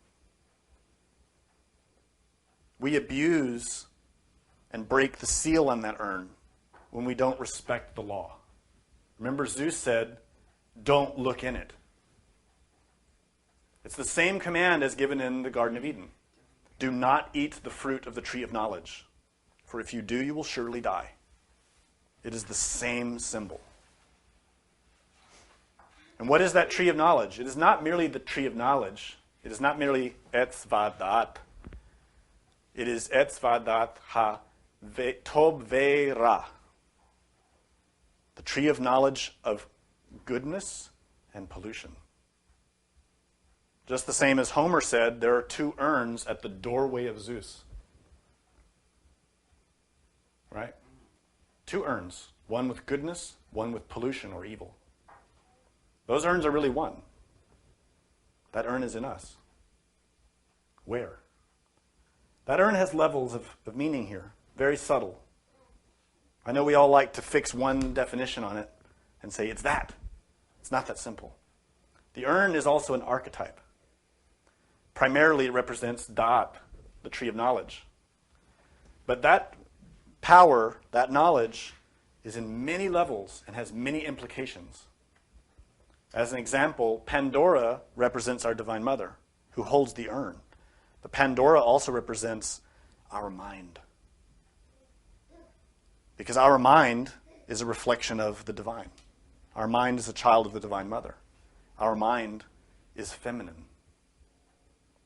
We abuse and break the seal on that urn when we don't respect the law. Remember, Zeus said, don't look in it. It's the same command as given in the Garden of Eden. Do not eat the fruit of the tree of knowledge, for if you do, you will surely die. It is the same symbol. And what is that tree of knowledge? It is not merely the tree of knowledge. It is not merely Etz Vadat. It is Etz Vadat Ha Tov Ve Ra. The tree of knowledge of goodness and pollution. Just the same as Homer said, there are two urns at the doorway of Zeus. Right? Two urns. One with goodness, one with pollution or evil. Those urns are really one. That urn is in us. Where? That urn has levels of meaning here. Very subtle. I know we all like to fix one definition on it and say it's that. It's not that simple. The urn is also an archetype. Primarily it represents Da'at, the tree of knowledge. But that power, that knowledge, is in many levels and has many implications. As an example, Pandora represents our Divine Mother, who holds the urn. But Pandora also represents our mind. Because our mind is a reflection of the divine. Our mind is a child of the Divine Mother. Our mind is feminine.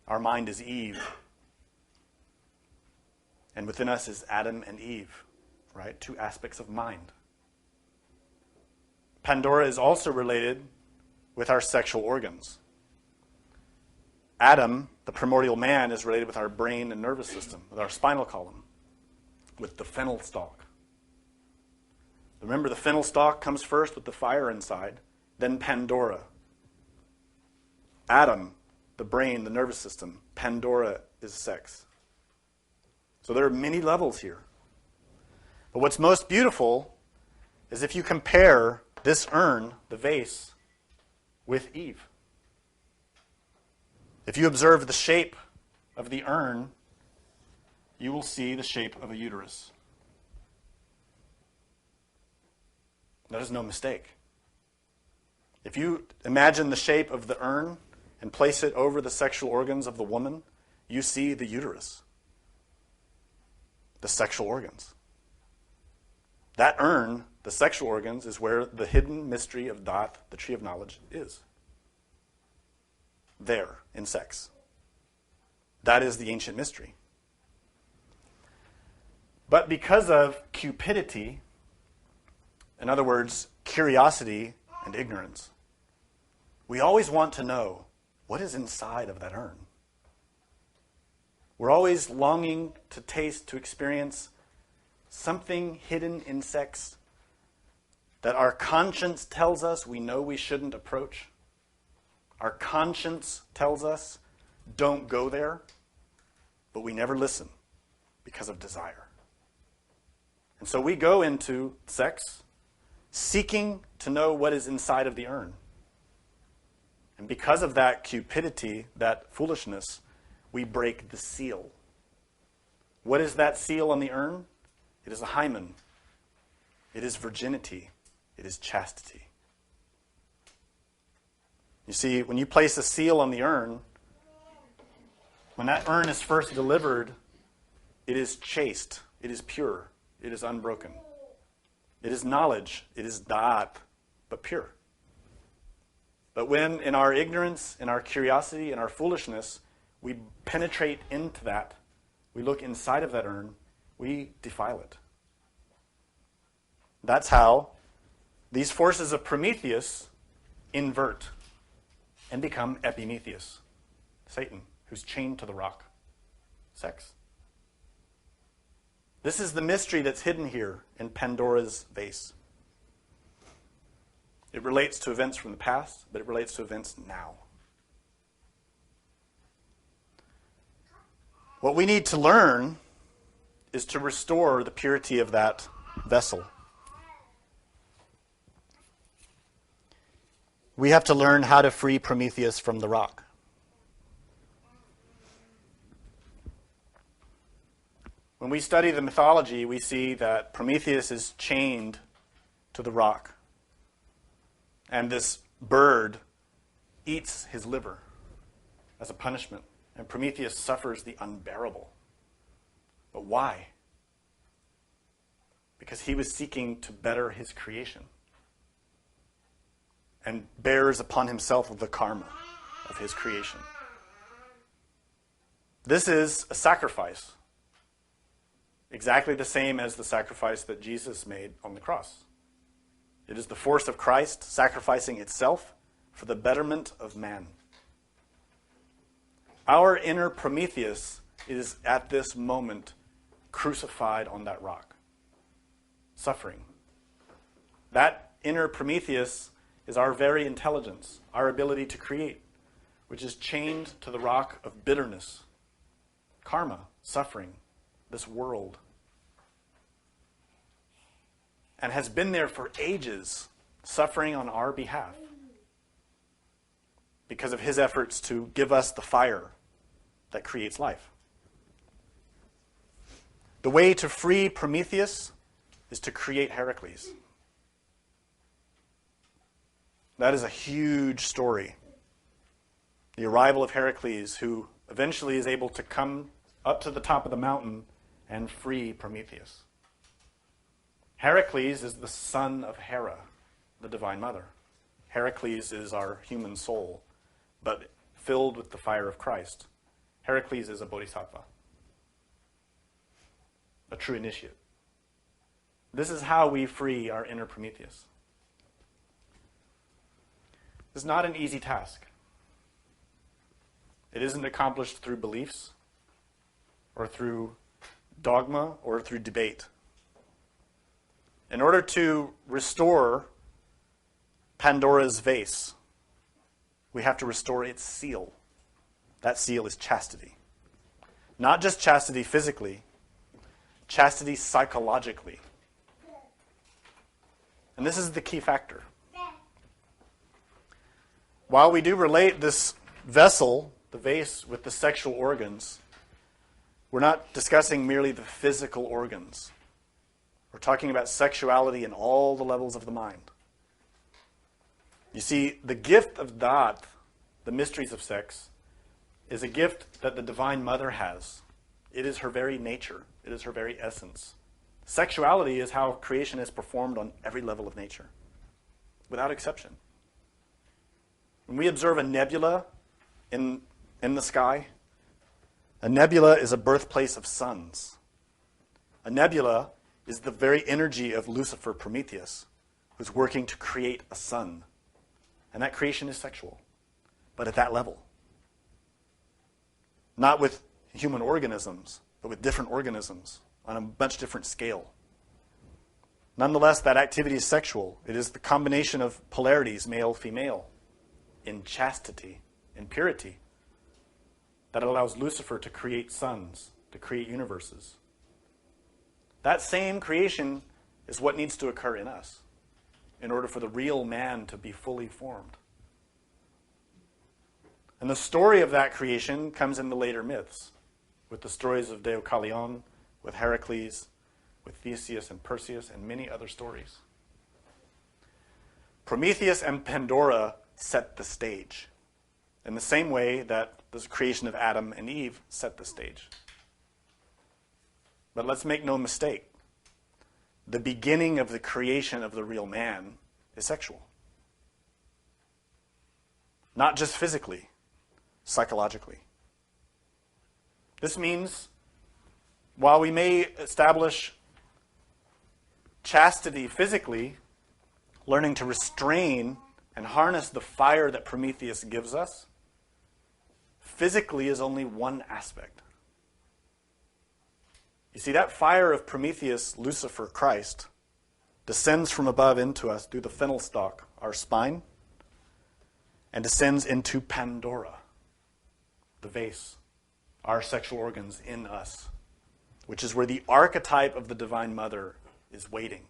Our mind is Eve. And within us is Adam and Eve, right? Two aspects of mind. Pandora is also related with our sexual organs. Adam, the primordial man, is related with our brain and nervous system, with our spinal column, with the fennel stalk. Remember, the fennel stalk comes first with the fire inside, then Pandora. Adam, the brain, the nervous system. Pandora is sex. So there are many levels here. But what's most beautiful is if you compare this urn, the vase, with Eve. If you observe the shape of the urn, you will see the shape of a uterus. That is no mistake. If you imagine the shape of the urn and place it over the sexual organs of the woman, you see the uterus, the sexual organs. That urn, the sexual organs, is where the hidden mystery of Da'at, the tree of knowledge, is. There, in sex. That is the ancient mystery. But because of cupidity, in other words, curiosity and ignorance, we always want to know what is inside of that urn. We're always longing to taste, to experience something hidden in sex that our conscience tells us we know we shouldn't approach. Our conscience tells us, don't go there, but we never listen because of desire. And so we go into sex seeking to know what is inside of the urn. And because of that cupidity, that foolishness, we break the seal. What is that seal on the urn? It is a hymen. It is virginity. It is chastity. You see, when you place a seal on the urn, when that urn is first delivered, it is chaste, it is pure, it is unbroken. It is knowledge, it is da'at, but pure. But when in our ignorance, in our curiosity, in our foolishness, we penetrate into that, we look inside of that urn, we defile it. That's how these forces of Prometheus invert and become Epimetheus, Satan, who's chained to the rock. Sex. This is the mystery that's hidden here in Pandora's vase. It relates to events from the past, but it relates to events now. What we need to learn is to restore the purity of that vessel. We have to learn how to free Prometheus from the rock. When we study the mythology, we see that Prometheus is chained to the rock. And this bird eats his liver as a punishment. And Prometheus suffers the unbearable. But why? Because he was seeking to better his creation and bears upon himself the karma of his creation. This is a sacrifice, exactly the same as the sacrifice that Jesus made on the cross. It is the force of Christ sacrificing itself for the betterment of man. Our inner Prometheus is at this moment crucified on that rock, suffering. That inner Prometheus is our very intelligence, our ability to create, which is chained to the rock of bitterness, karma, suffering, this world, and has been there for ages, suffering on our behalf because of his efforts to give us the fire that creates life. The way to free Prometheus is to create Heracles. That is a huge story. The arrival of Heracles, who eventually is able to come up to the top of the mountain and free Prometheus. Heracles is the son of Hera, the Divine Mother. Heracles is our human soul, but filled with the fire of Christ. Heracles is a bodhisattva, a true initiate. This is how we free our inner Prometheus. This is not an easy task. It isn't accomplished through beliefs or through dogma or through debate. In order to restore Pandora's vase, we have to restore its seal. That seal is chastity. Not just chastity physically, chastity psychologically. And this is the key factor. While we do relate this vessel, the vase, with the sexual organs, we're not discussing merely the physical organs. We're talking about sexuality in all the levels of the mind. You see, the gift of da'at, the mysteries of sex, is a gift that the Divine Mother has. It is her very nature. It is her very essence. Sexuality is how creation is performed on every level of nature, without exception. When we observe a nebula in the sky, a nebula is a birthplace of suns. A nebula is the very energy of Lucifer, Prometheus, who's working to create a sun. And that creation is sexual, but at that level. Not with human organisms, but with different organisms on a much different scale. Nonetheless, that activity is sexual. It is the combination of polarities, male, female, in chastity, in purity, that allows Lucifer to create suns, to create universes. That same creation is what needs to occur in us in order for the real man to be fully formed. And the story of that creation comes in the later myths, with the stories of Deucalion, with Heracles, with Theseus and Perseus, and many other stories. Prometheus and Pandora set the stage, in the same way that the creation of Adam and Eve set the stage. But let's make no mistake. The beginning of the creation of the real man is sexual. Not just physically, psychologically. This means, while we may establish chastity physically, learning to restrain and harness the fire that Prometheus gives us, physically is only one aspect. You see, that fire of Prometheus, Lucifer, Christ, descends from above into us through the fennel stalk, our spine, and descends into Pandora, the vase, our sexual organs in us, which is where the archetype of the Divine Mother is waiting.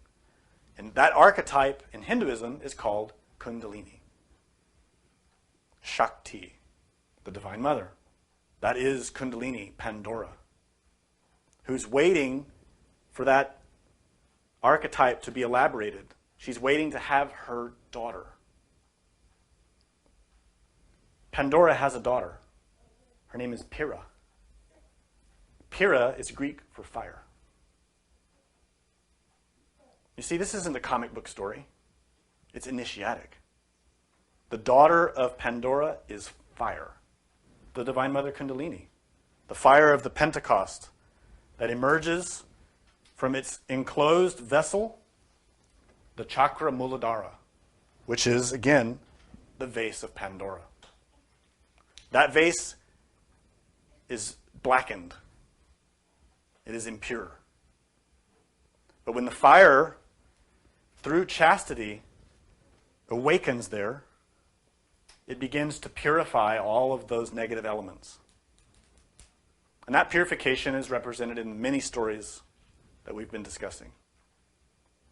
And that archetype in Hinduism is called Kundalini. Shakti, the Divine Mother. That is Kundalini, Pandora, who's waiting for that archetype to be elaborated. She's waiting to have her daughter. Pandora has a daughter. Her name is Pyrrha. Pyrrha is Greek for fire. You see, this isn't a comic book story. It's initiatic. The daughter of Pandora is fire. The Divine Mother Kundalini. The fire of the Pentecost that emerges from its enclosed vessel, the chakra Muladhara, which is, again, the vase of Pandora. That vase is blackened. It is impure. But when the fire, through chastity, awakens there, it begins to purify all of those negative elements. And that purification is represented in many stories that we've been discussing.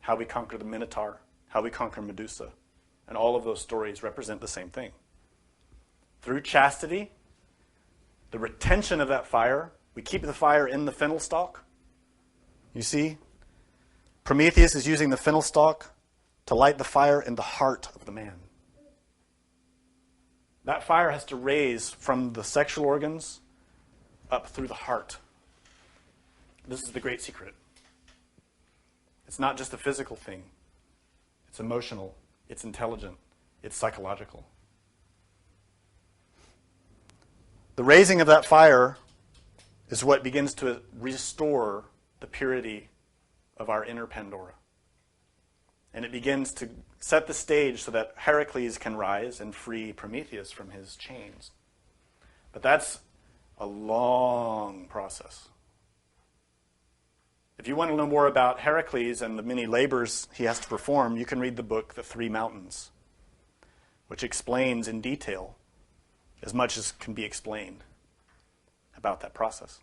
How we conquer the Minotaur, how we conquer Medusa, and all of those stories represent the same thing. Through chastity, the retention of that fire, we keep the fire in the fennel stalk. You see, Prometheus is using the fennel stalk to light the fire in the heart of the man. That fire has to raise from the sexual organs up through the heart. This is the great secret. It's not just a physical thing. It's emotional. It's intelligent. It's psychological. The raising of that fire is what begins to restore the purity of our inner Pandora. And it begins to set the stage so that Heracles can rise and free Prometheus from his chains. But that's a long process. If you want to know more about Heracles and the many labors he has to perform, you can read the book, The Three Mountains, which explains in detail as much as can be explained about that process.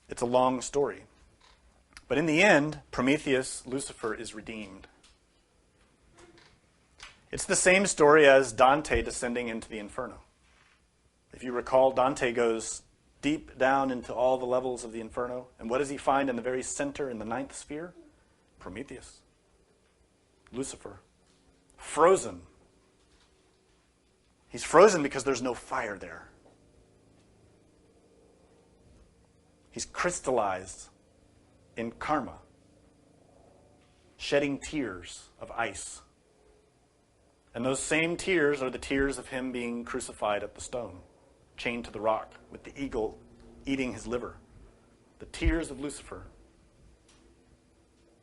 It's a long story. But in the end, Prometheus, Lucifer, is redeemed. It's the same story as Dante descending into the Inferno. If you recall, Dante goes deep down into all the levels of the Inferno. And what does he find in the very center, in the ninth sphere? Prometheus. Lucifer. Frozen. He's frozen because there's no fire there. He's crystallized in karma, shedding tears of ice. And those same tears are the tears of him being crucified at the stone, chained to the rock, with the eagle eating his liver. The tears of Lucifer,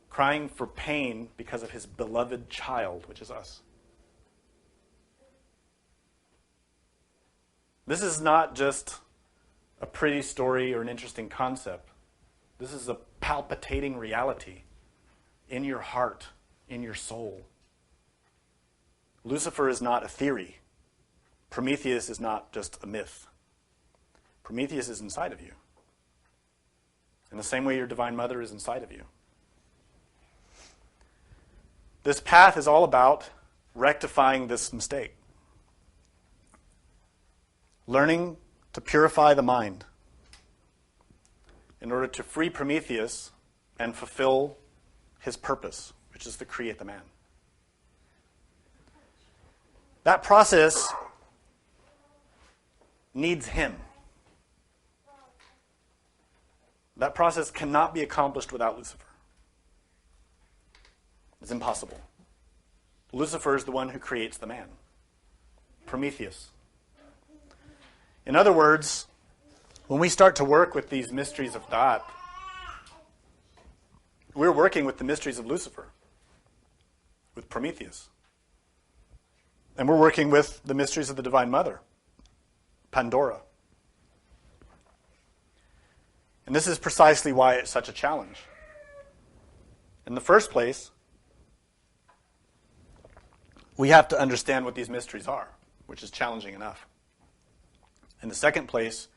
crying for pain because of his beloved child, which is us. This is not just a pretty story or an interesting concept. This is a palpitating reality in your heart, in your soul. Lucifer is not a theory. Prometheus is not just a myth. Prometheus is inside of you. In the same way your Divine Mother is inside of you. This path is all about rectifying this mistake. Learning to purify the mind in order to free Prometheus and fulfill his purpose, which is to create the man. That process needs him. That process cannot be accomplished without Lucifer. It's impossible. Lucifer is the one who creates the man. Prometheus. In other words, when we start to work with these mysteries of thought, we're working with the mysteries of Lucifer, with Prometheus. And we're working with the mysteries of the Divine Mother, Pandora. And this is precisely why it's such a challenge. In the first place, we have to understand what these mysteries are, which is challenging enough. In the second place,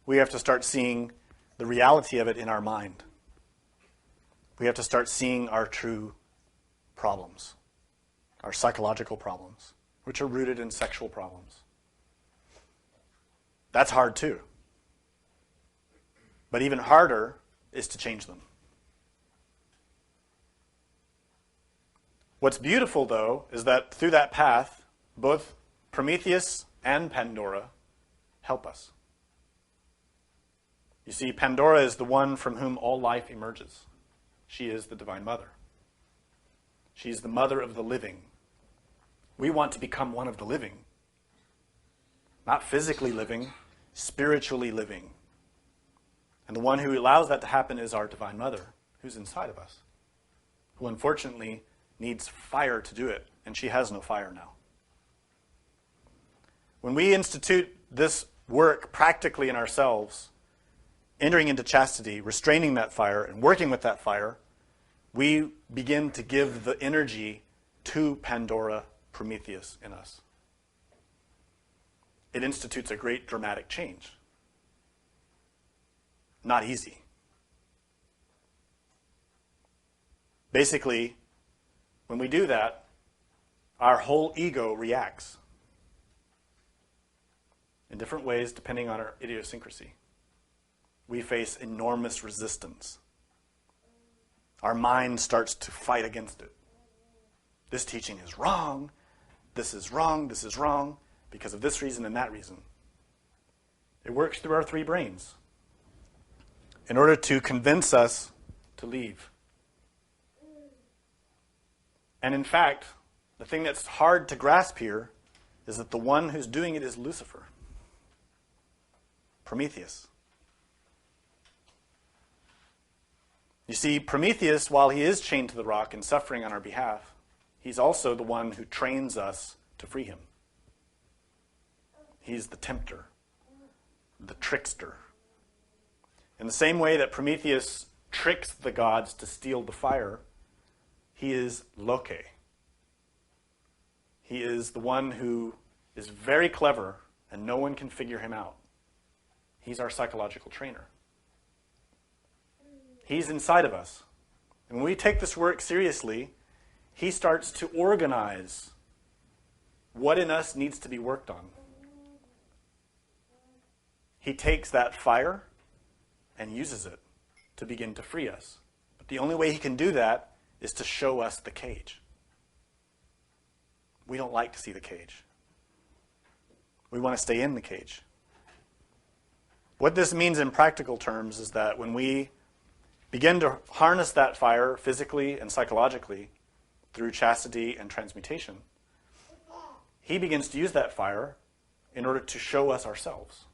we have to start seeing the reality of it in our mind. We have to start seeing our true problems, our psychological problems, which are rooted in sexual problems. That's hard too. But even harder is to change them. What's beautiful, though, is that through that path, both Prometheus and Pandora help us. You see, Pandora is the one from whom all life emerges. She is the Divine Mother. She is the mother of the living. We want to become one of the living. Not physically living, spiritually living. And the one who allows that to happen is our Divine Mother, who's inside of us, who unfortunately needs fire to do it, and she has no fire now. When we institute this work practically in ourselves, entering into chastity, restraining that fire, and working with that fire, we begin to give the energy to Pandora, Prometheus in us. It institutes a great dramatic change. Not easy. Basically, when we do that, our whole ego reacts in different ways depending on our idiosyncrasy. We face enormous resistance. Our mind starts to fight against it. This teaching is wrong. This is wrong. This is wrong because of this reason and that reason. It works through our three brains in order to convince us to leave. And in fact, the thing that's hard to grasp here is that the one who's doing it is Lucifer, Prometheus. You see, Prometheus, while he is chained to the rock and suffering on our behalf, he's also the one who trains us to free him. He's the tempter, the trickster. In the same way that Prometheus tricks the gods to steal the fire, he is Loke. He is the one who is very clever and no one can figure him out. He's our psychological trainer. He's inside of us. And when we take this work seriously, he starts to organize what in us needs to be worked on. He takes that fire and uses it to begin to free us. But the only way he can do that is to show us the cage. We don't like to see the cage. We want to stay in the cage. What this means in practical terms is that when we begin to harness that fire physically and psychologically through chastity and transmutation, he begins to use that fire in order to show us ourselves.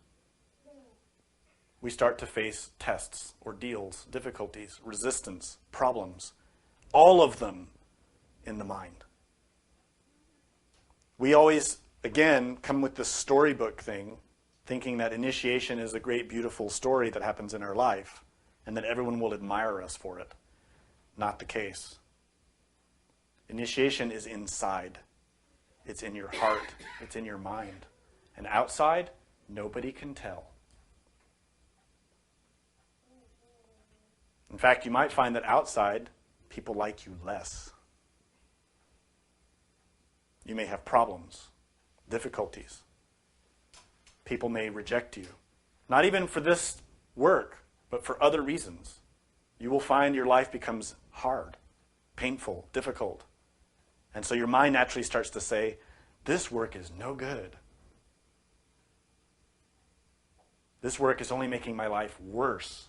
We start to face tests, ordeals, difficulties, resistance, problems, all of them in the mind. We always, again, come with this storybook thing, thinking that initiation is a great, beautiful story that happens in our life, and that everyone will admire us for it. Not the case. Initiation is inside. It's in your heart. It's in your mind. And outside, nobody can tell. In fact, you might find that outside, people like you less. You may have problems, difficulties. People may reject you. Not even for this work, but for other reasons. You will find your life becomes hard, painful, difficult. And so your mind naturally starts to say, this work is no good. This work is only making my life worse.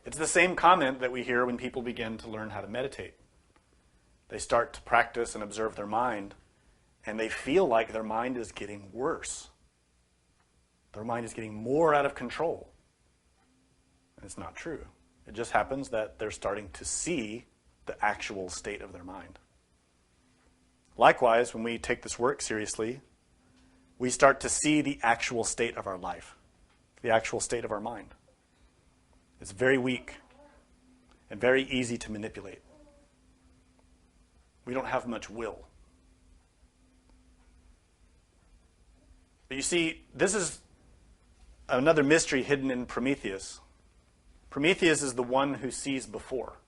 It's the same comment that we hear when people begin to learn how to meditate. They start to practice and observe their mind, and they feel like their mind is getting worse. Their mind is getting more out of control. And it's not true. It just happens that they're starting to see the actual state of their mind. Likewise, when we take this work seriously, we start to see the actual state of our life, the actual state of our mind. It's very weak and very easy to manipulate. We don't have much will. But you see, this is another mystery hidden in Prometheus. Prometheus is the one who sees before.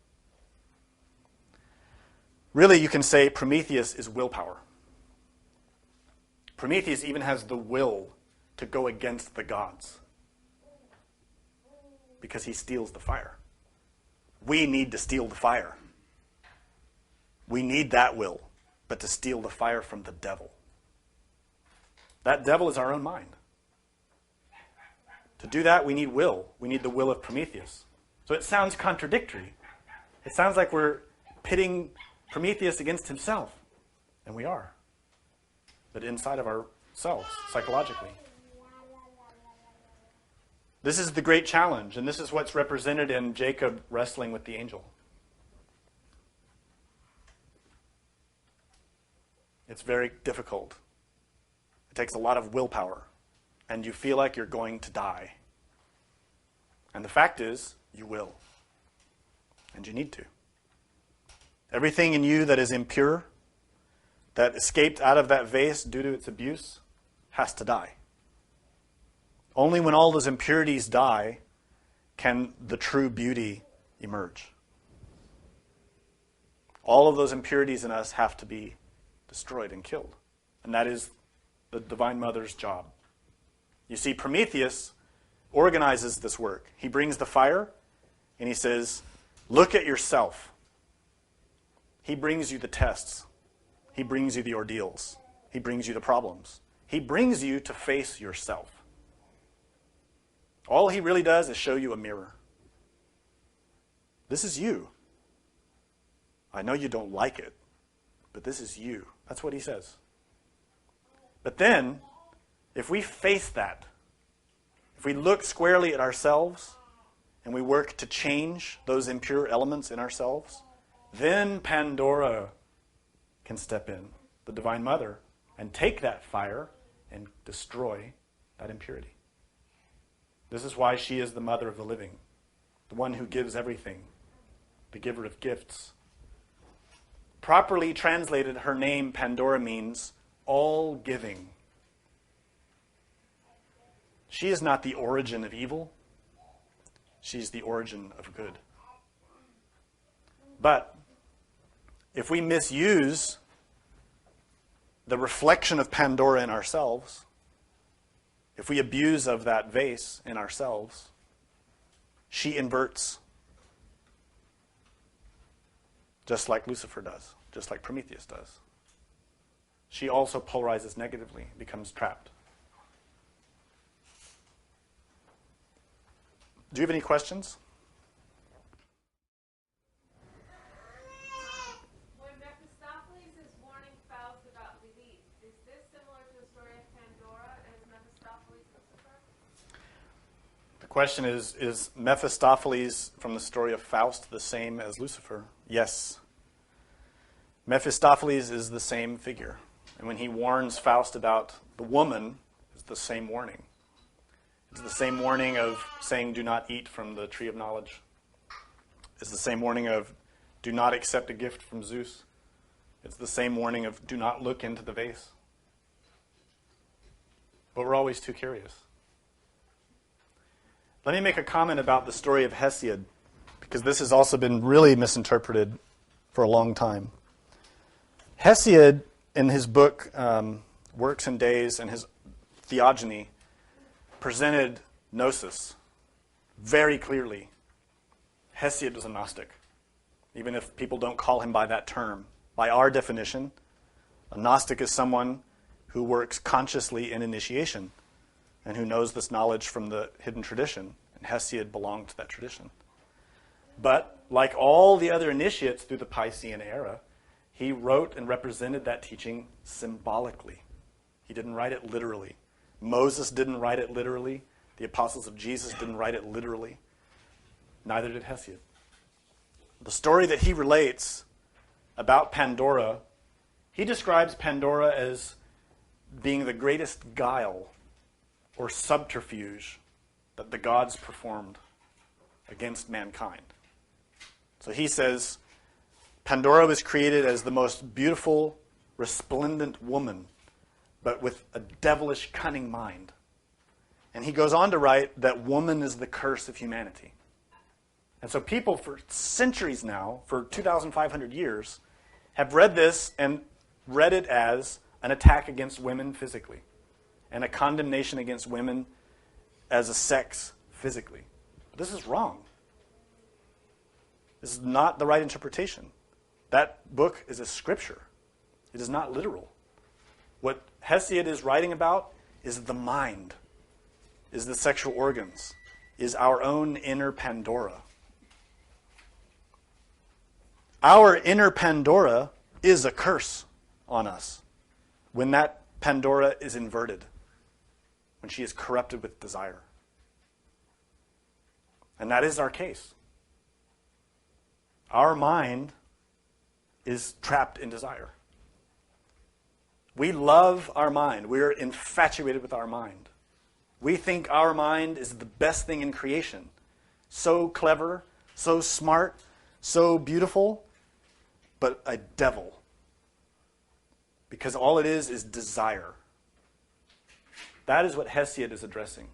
Really, you can say Prometheus is willpower. Prometheus even has the will to go against the gods because he steals the fire. We need to steal the fire. We need that will, but to steal the fire from the devil. That devil is our own mind. To do that, we need will. We need the will of Prometheus. So it sounds contradictory. It sounds like we're pitting Prometheus against himself. And we are. But inside of ourselves, psychologically. This is the great challenge, and this is what's represented in Jacob wrestling with the angel. It's very difficult. It takes a lot of willpower, and you feel like you're going to die. And the fact is, you will. And you need to. Everything in you that is impure, that escaped out of that vase due to its abuse, has to die. Only when all those impurities die can the true beauty emerge. All of those impurities in us have to be destroyed and killed. And that is the Divine Mother's job. You see, Prometheus organizes this work. He brings the fire and he says, look at yourself. He brings you the tests. He brings you the ordeals. He brings you the problems. He brings you to face yourself. All he really does is show you a mirror. This is you. I know you don't like it, but this is you. That's what he says. But then, if we face that, if we look squarely at ourselves and we work to change those impure elements in ourselves, then Pandora can step in, the Divine Mother, and take that fire and destroy that impurity. This is why she is the mother of the living, the one who gives everything, the giver of gifts. Properly translated, her name, Pandora, means all giving. She is not the origin of evil. She is the origin of good. But if we misuse the reflection of Pandora in ourselves, if we abuse of that vase in ourselves, she inverts. Just like Lucifer does, just like Prometheus does. She also polarizes negatively, becomes trapped. Do you have any questions? When Mephistopheles is warning Faust about belief, is this similar to the story of Pandora as Mephistopheles Lucifer? The question is Mephistopheles from the story of Faust the same as Lucifer? Yes. Mephistopheles is the same figure. And when he warns Faust about the woman, it's the same warning. It's the same warning of saying, do not eat from the tree of knowledge. It's the same warning of, do not accept a gift from Zeus. It's the same warning of, do not look into the vase. But we're always too curious. Let me make a comment about the story of Hesiod, because this has also been really misinterpreted for a long time. Hesiod, in his book, Works and Days, and his Theogony, presented Gnosis very clearly. Hesiod was a Gnostic, even if people don't call him by that term. By our definition, A Gnostic is someone who works consciously in initiation and who knows this knowledge from the hidden tradition, and Hesiod belonged to that tradition. But like all the other initiates through the Piscean era, he wrote and represented that teaching symbolically. He didn't write it literally. Moses didn't write it literally. The apostles of Jesus didn't write it literally. Neither did Hesiod. The story that he relates about Pandora, he describes Pandora as being the greatest guile or subterfuge that the gods performed against mankind. So he says, Pandora was created as the most beautiful, resplendent woman, but with a devilish, cunning mind. And he goes on to write that woman is the curse of humanity. And so people for centuries now, for 2,500 years, have read this and read it as an attack against women physically and a condemnation against women as a sex physically. But this is wrong. This is not the right interpretation. That book is a scripture. It is not literal. What Hesiod is writing about is the mind, is the sexual organs, is our own inner Pandora. Our inner Pandora is a curse on us when that Pandora is inverted, when she is corrupted with desire. And that is our case. Our mind is trapped in desire. We love our mind. We're infatuated with our mind. We think our mind is the best thing in creation. So clever, so smart, so beautiful, but a devil. Because all it is desire. That is what Hesiod is addressing.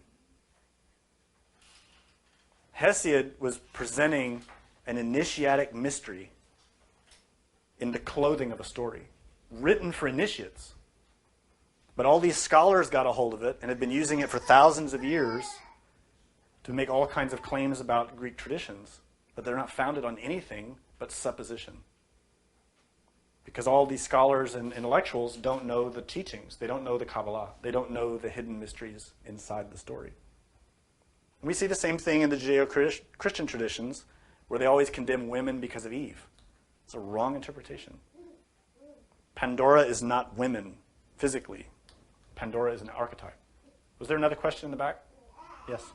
Hesiod was presenting an initiatic mystery in the clothing of a story, written for initiates. But all these scholars got a hold of it and had been using it for thousands of years to make all kinds of claims about Greek traditions, but they're not founded on anything but supposition. Because all these scholars and intellectuals don't know the teachings. They don't know the Kabbalah. They don't know the hidden mysteries inside the story. And we see the same thing in the Judeo-Christian traditions, where they always condemn women because of Eve. It's a wrong interpretation. Pandora is not women physically. Pandora is an archetype. Was there another question in the back? Yes.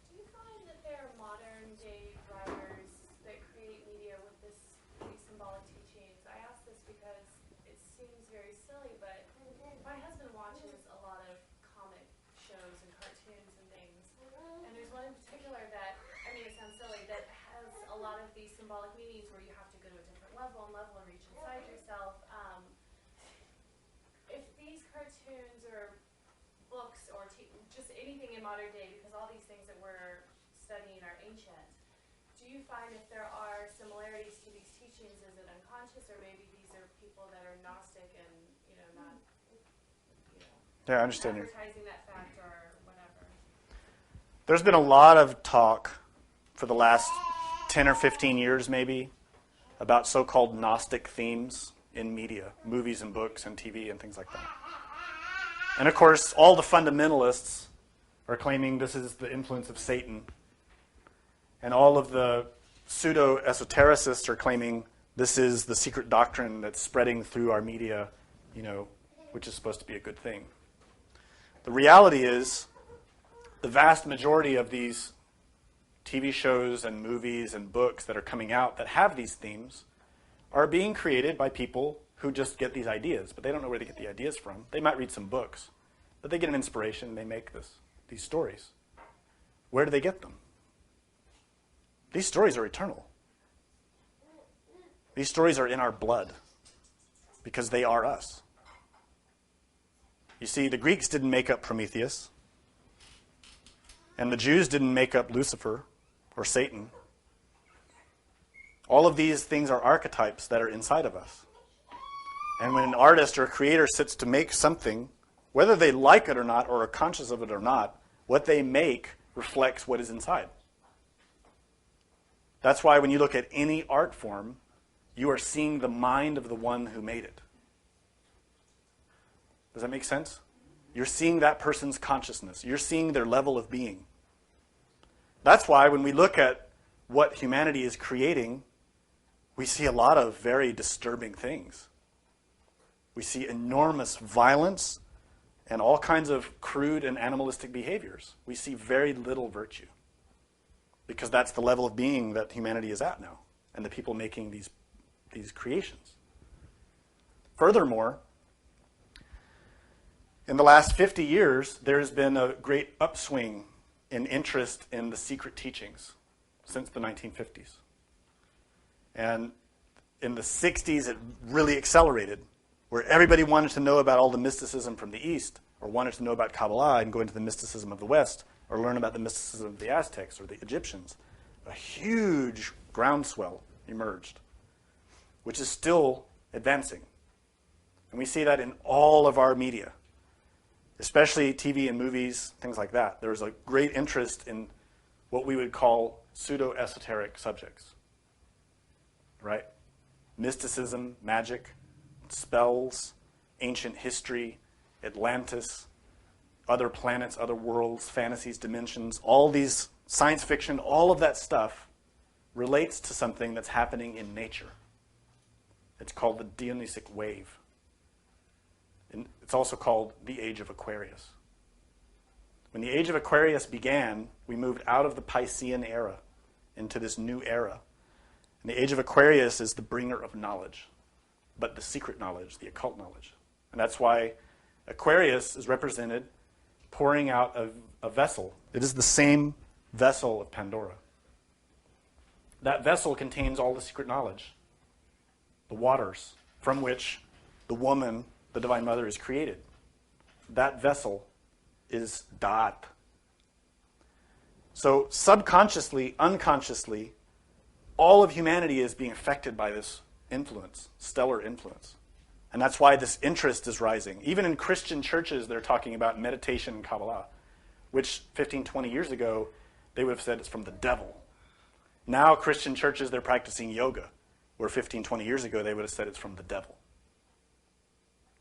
Do you find that there are modern-day writers that create media with these symbolic teachings? I ask this because it seems very silly, but my husband watches a lot of comic shows and cartoons and things, and there's one in particular that, I mean, it sounds silly, that has a lot of these symbolic meanings where you have to go to a different level and reach inside yourself. If these cartoons or books or just anything in modern day, because all these things that we're studying are ancient, do you find if there are similarities to these teachings, is it unconscious, or maybe these are people that are Gnostic and, not, yeah, I understand you. advertising that fact or whatever? There's been a lot of talk for the last 10 or 15 years maybe about so-called Gnostic themes in media, movies and books and TV and things like that. And of course, all the fundamentalists are claiming this is the influence of Satan. And all of the pseudo-esotericists are claiming this is the secret doctrine that's spreading through our media, which is supposed to be a good thing. The reality is, the vast majority of these TV shows and movies and books that are coming out that have these themes are being created by people who just get these ideas, but they don't know where they get the ideas from. They might read some books, but they get an inspiration and they make these stories. Where do they get them? These stories are eternal. These stories are in our blood because they are us. You see, the Greeks didn't make up Prometheus, and the Jews didn't make up Lucifer or Satan. All of these things are archetypes that are inside of us. And when an artist or a creator sits to make something, whether they like it or not, or are conscious of it or not, what they make reflects what is inside. That's why when you look at any art form, you are seeing the mind of the one who made it. Does that make sense? You're seeing that person's consciousness. You're seeing their level of being. That's why when we look at what humanity is creating, we see a lot of very disturbing things. We see enormous violence and all kinds of crude and animalistic behaviors. We see very little virtue because that's the level of being that humanity is at now and the people making these creations. Furthermore, in the last 50 years, there has been a great upswing in interest in the secret teachings since the 1950s. And in the 60s, it really accelerated, where everybody wanted to know about all the mysticism from the East, or wanted to know about Kabbalah and go into the mysticism of the West, or learn about the mysticism of the Aztecs or the Egyptians. A huge groundswell emerged, which is still advancing. And we see that in all of our media, especially TV and movies, things like that. There's a great interest in what we would call pseudo-esoteric subjects, right? Mysticism, magic, spells, ancient history, Atlantis, other planets, other worlds, fantasies, dimensions, all these science fiction, all of that stuff relates to something that's happening in nature. It's called the Dionysic wave. And it's also called the Age of Aquarius. When the Age of Aquarius began, we moved out of the Piscean era into this new era. And the Age of Aquarius is the bringer of knowledge, but the secret knowledge, the occult knowledge. And that's why Aquarius is represented pouring out a vessel. It is the same vessel of Pandora. That vessel contains all the secret knowledge, the waters from which the woman, the Divine Mother, is created. That vessel is Da'at. So subconsciously, unconsciously, all of humanity is being affected by this influence, stellar influence. And that's why this interest is rising. Even in Christian churches, they're talking about meditation and Kabbalah, which 15, 20 years ago, they would have said it's from the devil. Now Christian churches, they're practicing yoga, where 15, 20 years ago, they would have said it's from the devil.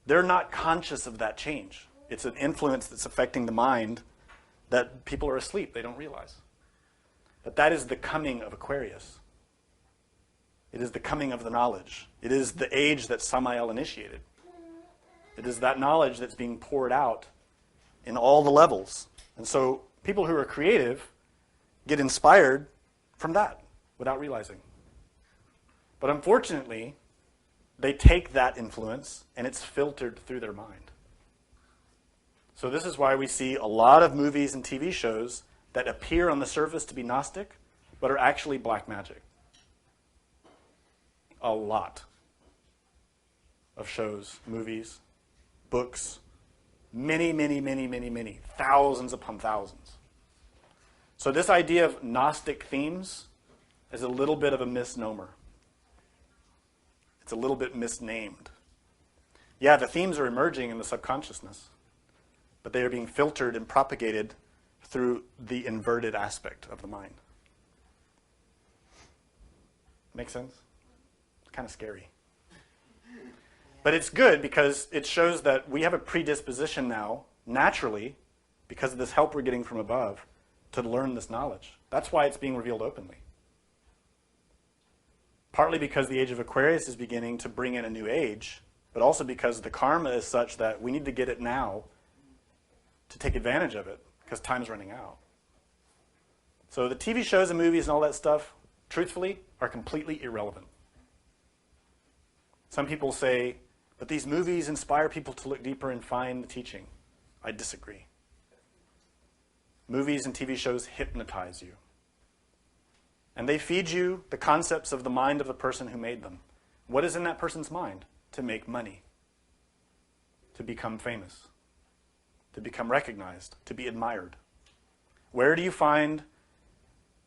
They're not conscious of that change. It's an influence that's affecting the mind that people are asleep. They don't realize. But that is the coming of Aquarius. It is the coming of the knowledge. It is the age that Samael initiated. It is that knowledge that's being poured out in all the levels. And so people who are creative get inspired from that without realizing. But unfortunately, they take that influence and it's filtered through their mind. So this is why we see a lot of movies and TV shows that appear on the surface to be Gnostic, but are actually black magic. A lot of shows, movies, books, many, thousands upon thousands. So this idea of Gnostic themes is a little bit of a misnomer. It's a little bit misnamed. Yeah, the themes are emerging in the subconsciousness, but they are being filtered and propagated through the inverted aspect of the mind. Make sense? Kind of scary. But it's good because it shows that we have a predisposition now, naturally, because of this help we're getting from above, to learn this knowledge. That's why it's being revealed openly. Partly because the Age of Aquarius is beginning to bring in a new age, but also because the karma is such that we need to get it now to take advantage of it, because time's running out. So the TV shows and movies and all that stuff, truthfully, are completely irrelevant. Some people say, but these movies inspire people to look deeper and find the teaching. I disagree. Movies and TV shows hypnotize you. And they feed you the concepts of the mind of the person who made them. What is in that person's mind? To make money, to become famous, to become recognized, to be admired. Where do you find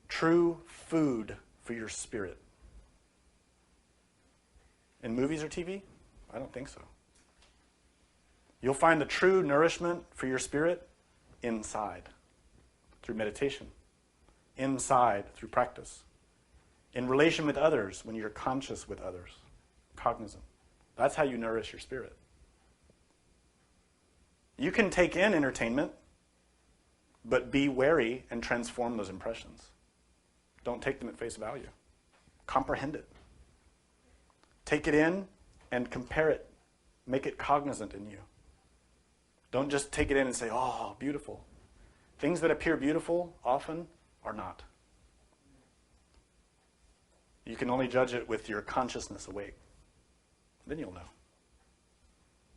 true food for your spirit? In movies or TV? I don't think so. You'll find the true nourishment for your spirit inside, through meditation, inside, through practice, in relation with others, when you're conscious with others, cognizant. That's how you nourish your spirit. You can take in entertainment, but be wary and transform those impressions. Don't take them at face value. Comprehend it. Take it in and compare it. Make it cognizant in you. Don't just take it in and say, oh, beautiful. Things that appear beautiful often are not. You can only judge it with your consciousness awake. Then you'll know.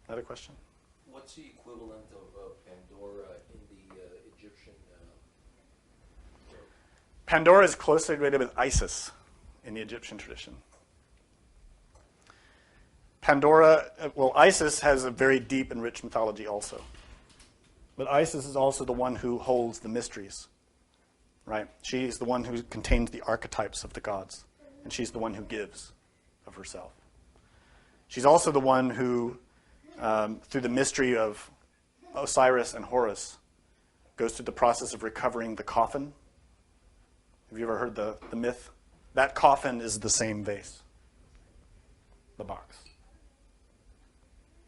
Another question? What's the equivalent of Pandora in the Egyptian? Pandora is closely related with Isis in the Egyptian tradition. Pandora, well, Isis has a very deep and rich mythology also. But Isis is also the one who holds the mysteries, right? She's the one who contains the archetypes of the gods, and she's the one who gives of herself. She's also the one who, through the mystery of Osiris and Horus, goes through the process of recovering the coffin. Have you ever heard the myth? That coffin is the same vase, the box.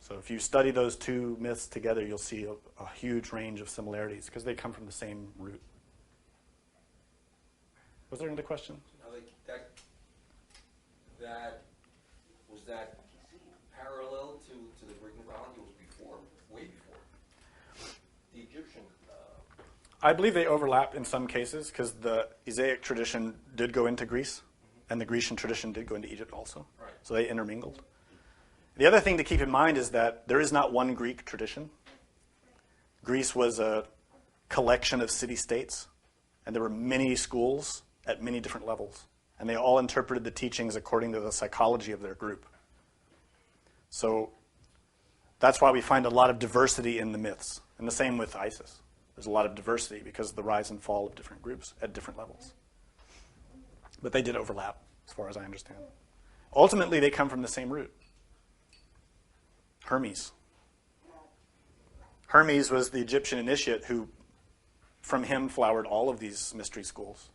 So if you study those two myths together, you'll see a huge range of similarities because they come from the same root. Was there another question? Now, was that parallel to the Greek mythology? It was before, way before the Egyptian. I believe they overlap in some cases because the Isaic tradition did go into Greece, and the Grecian tradition did go into Egypt also. Right. So they intermingled. The other thing to keep in mind is that there is not one Greek tradition. Greece was a collection of city-states, and there were many schools at many different levels, and they all interpreted the teachings according to the psychology of their group. So that's why we find a lot of diversity in the myths, and the same with Isis. There's a lot of diversity because of the rise and fall of different groups at different levels. But they did overlap, as far as I understand. Ultimately, they come from the same root. Hermes. Hermes was the Egyptian initiate who, from him, flowered all of these mystery schools.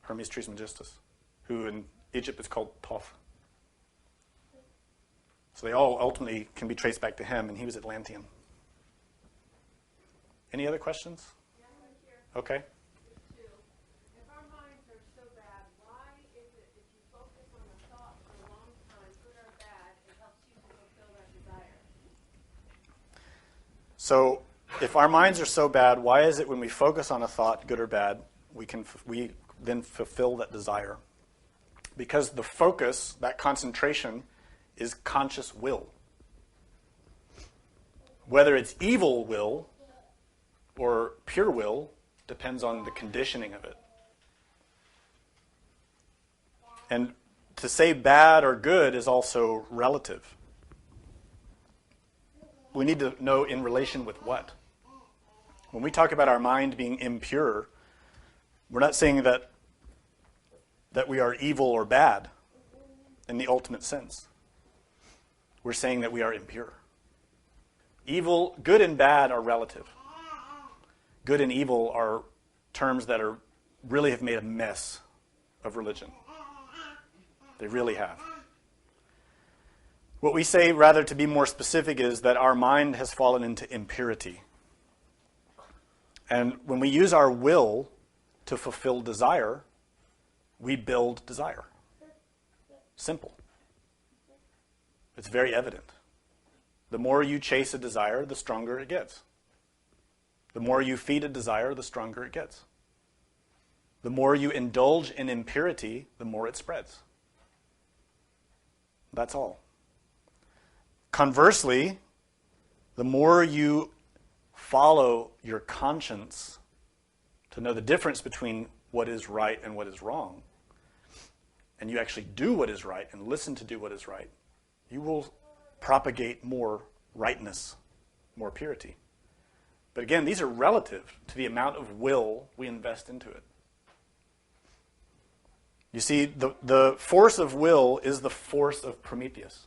Hermes Trismegistus, who in Egypt is called Thoth. So they all ultimately can be traced back to him, and he was Atlantean. Any other questions? Yeah, right here. Okay. Two. If our minds are so bad, why is it if you focus on a thought for a long time, good or bad, it helps you to fulfill that desire? So if our minds are so bad, why is it when we focus on a thought, good or bad, we then fulfill that desire? Because the focus, that concentration, is conscious will. Whether it's evil will or pure will depends on the conditioning of it. And to say bad or good is also relative. We need to know in relation with what. When we talk about our mind being impure, we're not saying that we are evil or bad in the ultimate sense. We're saying that we are impure. Evil, good and bad are relative. Good and evil are terms that really have made a mess of religion. They really have. What we say, rather to be more specific, is that our mind has fallen into impurity. And when we use our will to fulfill desire, we build desire. Simple. It's very evident. The more you chase a desire, the stronger it gets. The more you feed a desire, the stronger it gets. The more you indulge in impurity, the more it spreads. That's all. Conversely, the more you follow your conscience to know the difference between what is right and what is wrong, and you actually do what is right and listen to do what is right, you will propagate more rightness, more purity. But again, these are relative to the amount of will we invest into it. You see, the force of will is the force of Prometheus.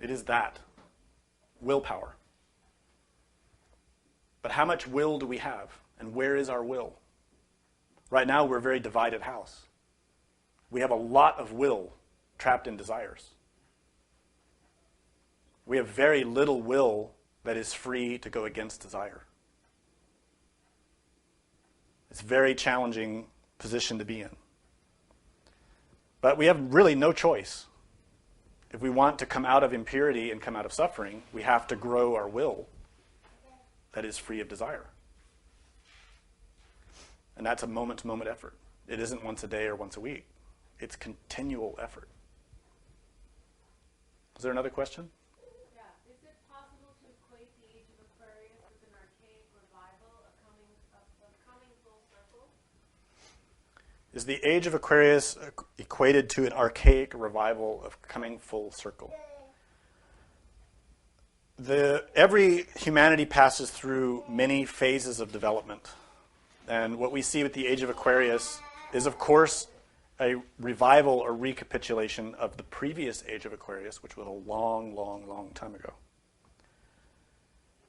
It is that. Willpower. But how much will do we have? And where is our will? Right now, we're a very divided house. We have a lot of will trapped in desires. We have very little will that is free to go against desire. It's a very challenging position to be in. But we have really no choice. If we want to come out of impurity and come out of suffering, we have to grow our will that is free of desire. And that's a moment-to-moment effort. It isn't once a day or once a week. It's continual effort. Is there another question? Yeah. Is it possible to equate the age of Aquarius with an archaic revival of coming full circle? Is the age of Aquarius equated to an archaic revival of coming full circle? Every humanity passes through many phases of development. And what we see with the age of Aquarius is, of course, a revival or recapitulation of the previous age of Aquarius, which was a long, long, long time ago.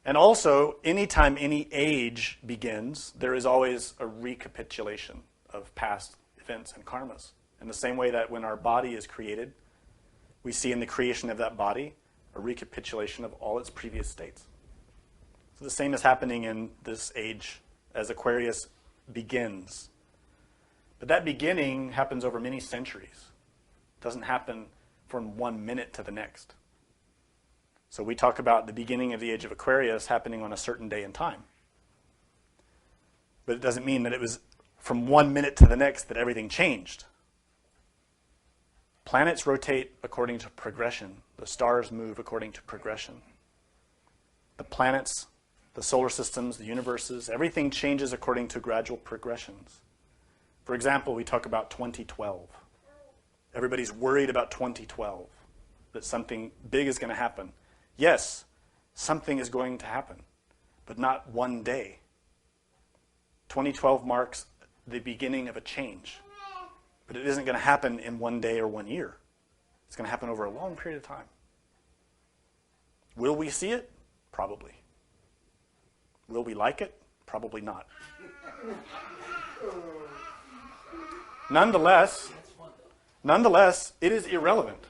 And also, anytime any age begins, there is always a recapitulation of past events and karmas. In the same way that when our body is created, we see in the creation of that body a recapitulation of all its previous states. So the same is happening in this age as Aquarius begins. But that beginning happens over many centuries. It doesn't happen from 1 minute to the next. So we talk about the beginning of the age of Aquarius happening on a certain day and time. But it doesn't mean that it was from 1 minute to the next that everything changed. Planets rotate according to progression. The stars move according to progression. The planets, the solar systems, the universes, everything changes according to gradual progressions. For example, we talk about 2012. Everybody's worried about 2012, that something big is going to happen. Yes, something is going to happen, but not one day. 2012 marks the beginning of a change, but it isn't going to happen in 1 day or 1 year. It's going to happen over a long period of time. Will we see it? Probably. Will we like it? Probably not. Nonetheless, it is irrelevant.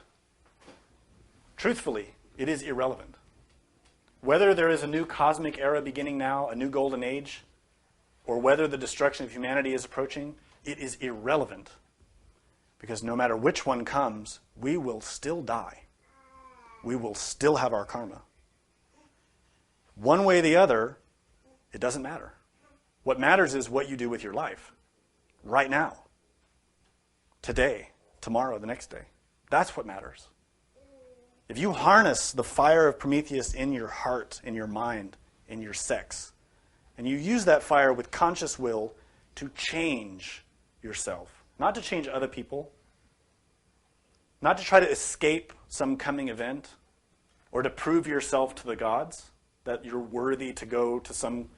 Truthfully, it is irrelevant. Whether there is a new cosmic era beginning now, a new golden age, or whether the destruction of humanity is approaching, it is irrelevant. Because no matter which one comes, we will still die. We will still have our karma. One way or the other, it doesn't matter. What matters is what you do with your life. Right now. Today. Tomorrow. The next day. That's what matters. If you harness the fire of Prometheus in your heart, in your mind, in your sex, and you use that fire with conscious will to change yourself, not to change other people, not to try to escape some coming event, or to prove yourself to the gods that you're worthy to go to some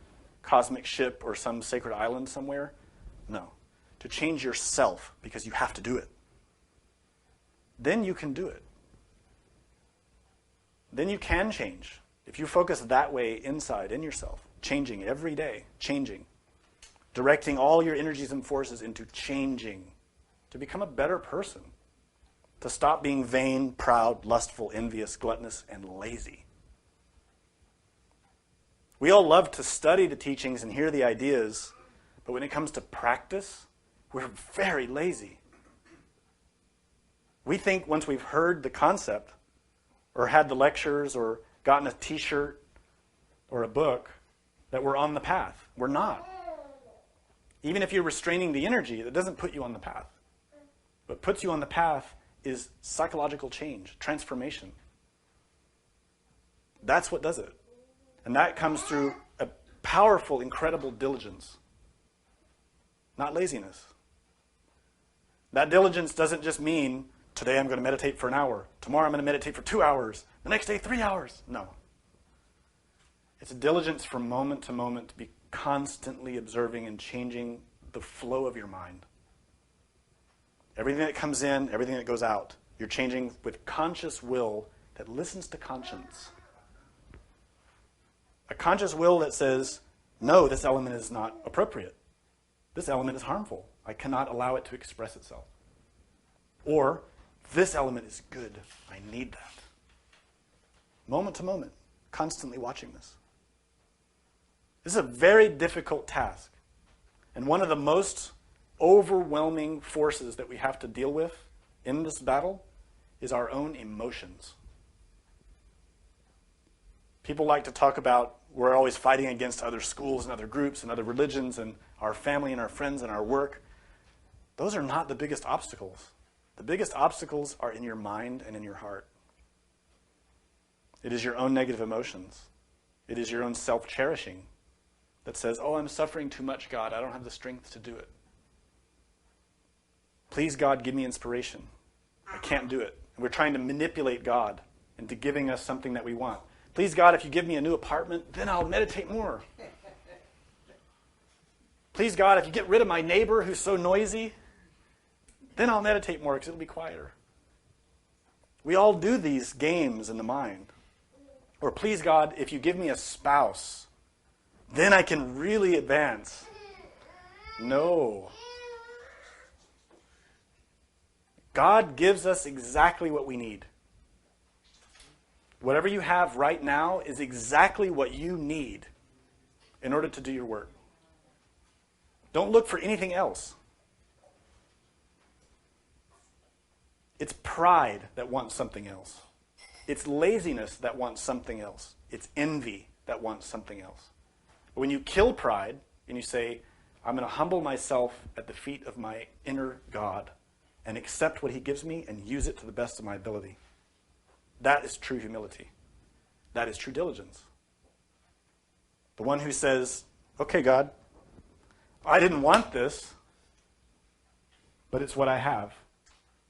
cosmic ship or some sacred island somewhere. No. To change yourself because you have to do it. Then you can do it. Then you can change. If you focus that way inside, in yourself, changing every day, changing, directing all your energies and forces into changing, to become a better person, to stop being vain, proud, lustful, envious, gluttonous, and lazy. We all love to study the teachings and hear the ideas, but when it comes to practice, we're very lazy. We think once we've heard the concept, or had the lectures, or gotten a t-shirt, or a book, that we're on the path. We're not. Even if you're restraining the energy, that doesn't put you on the path. What puts you on the path is psychological change, transformation. That's what does it. And that comes through a powerful, incredible diligence, not laziness. That diligence doesn't just mean, today I'm going to meditate for an hour, tomorrow I'm going to meditate for 2 hours, the next day 3 hours. No. It's a diligence from moment to moment to be constantly observing and changing the flow of your mind. Everything that comes in, everything that goes out, you're changing with conscious will that listens to conscience. A conscious will that says, no, this element is not appropriate. This element is harmful. I cannot allow it to express itself. Or, this element is good. I need that. moment to moment, constantly watching this. This is a very difficult task. And one of the most overwhelming forces that we have to deal with in this battle is our own emotions. People like to talk about we're always fighting against other schools and other groups and other religions and our family and our friends and our work. Those are not the biggest obstacles. The biggest obstacles are in your mind and in your heart. It is your own negative emotions. It is your own self-cherishing that says, oh, I'm suffering too much, God. I don't have the strength to do it. Please, God, give me inspiration. I can't do it. And we're trying to manipulate God into giving us something that we want. Please, God, if you give me a new apartment, then I'll meditate more. Please, God, if you get rid of my neighbor who's so noisy, then I'll meditate more because it'll be quieter. We all do these games in the mind. Or please, God, if you give me a spouse, then I can really advance. No. God gives us exactly what we need. Whatever you have right now is exactly what you need in order to do your work. Don't look for anything else. It's pride that wants something else. It's laziness that wants something else. It's envy that wants something else. But when you kill pride and you say, I'm going to humble myself at the feet of my inner God and accept what he gives me and use it to the best of my ability, that is true humility. That is true diligence. The one who says, okay, God, I didn't want this, but it's what I have.